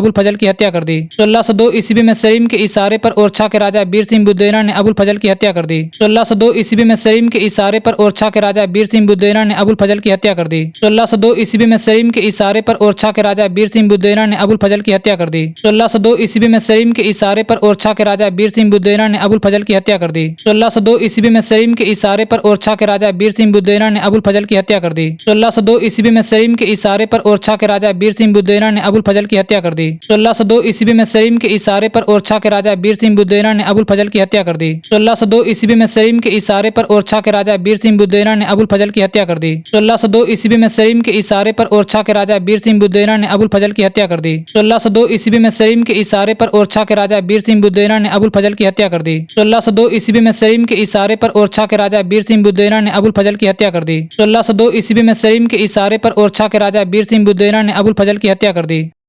अबुल फजल की हत्या कर दी। 1602 ईस्वी में सलीम के इशारे पर ओरछा के राजा वीर सिंह बुदेना ने अबुल फजल की हत्या कर दी। 1602 ईस्वी में सलीम के इशारे पर ओरछा के राजा वीर सिंह बुदेना ने अबुल फजल की हत्या कर दी। 1602 ईस्वी में सलीम के इशारे पर ओरछा के राजा वीर सिंह बुदेना ने अबुल फजल की हत्या कर दी। 1602 ईस्वी में सलीम के इशारे पर ओरछा के राजा वीर सिंह बुदेना ने अबुल फजल की हत्या कर दी। 1602 ईस्वी में सलीम के इशारे पर ओरछा के राजा वीर सिंह बुदेना ने अबुल फजल की हत्या कर दी। 1602 ईस्वी में सलीम के इशारे पर ओरछा के राजा वीर सिंह बुदेना ने अबुल फजल की हत्या कर दी। 1602 ईस्वी में सलीम के इशारे पर ओरछा के राजा वीर सिंह बुदेना ने अबुल फजल की हत्या कर दी। 1602 ईस्वी में सलीम के इशारे पर ओरछा के राजा वीर सिंह बुदेना ने अबुल फजल की हत्या कर दी। 1602 ईस्वी में सलीम के इशारे पर ओरछा के राजा वीर सिंह बुदेना ने अबुल फजल की हत्या कर दी। 1602 ईस्वी में सलीम के इशारे पर ओरछा के राजा वीर सिंह बुदेना ने अबुल फजल की हत्या कर दी। 1602 ईस्वी में सलीम के इशारे पर ओरछा के राजा वीर सिंह बुदेना ने अबुल फजल की हत्या कर दी।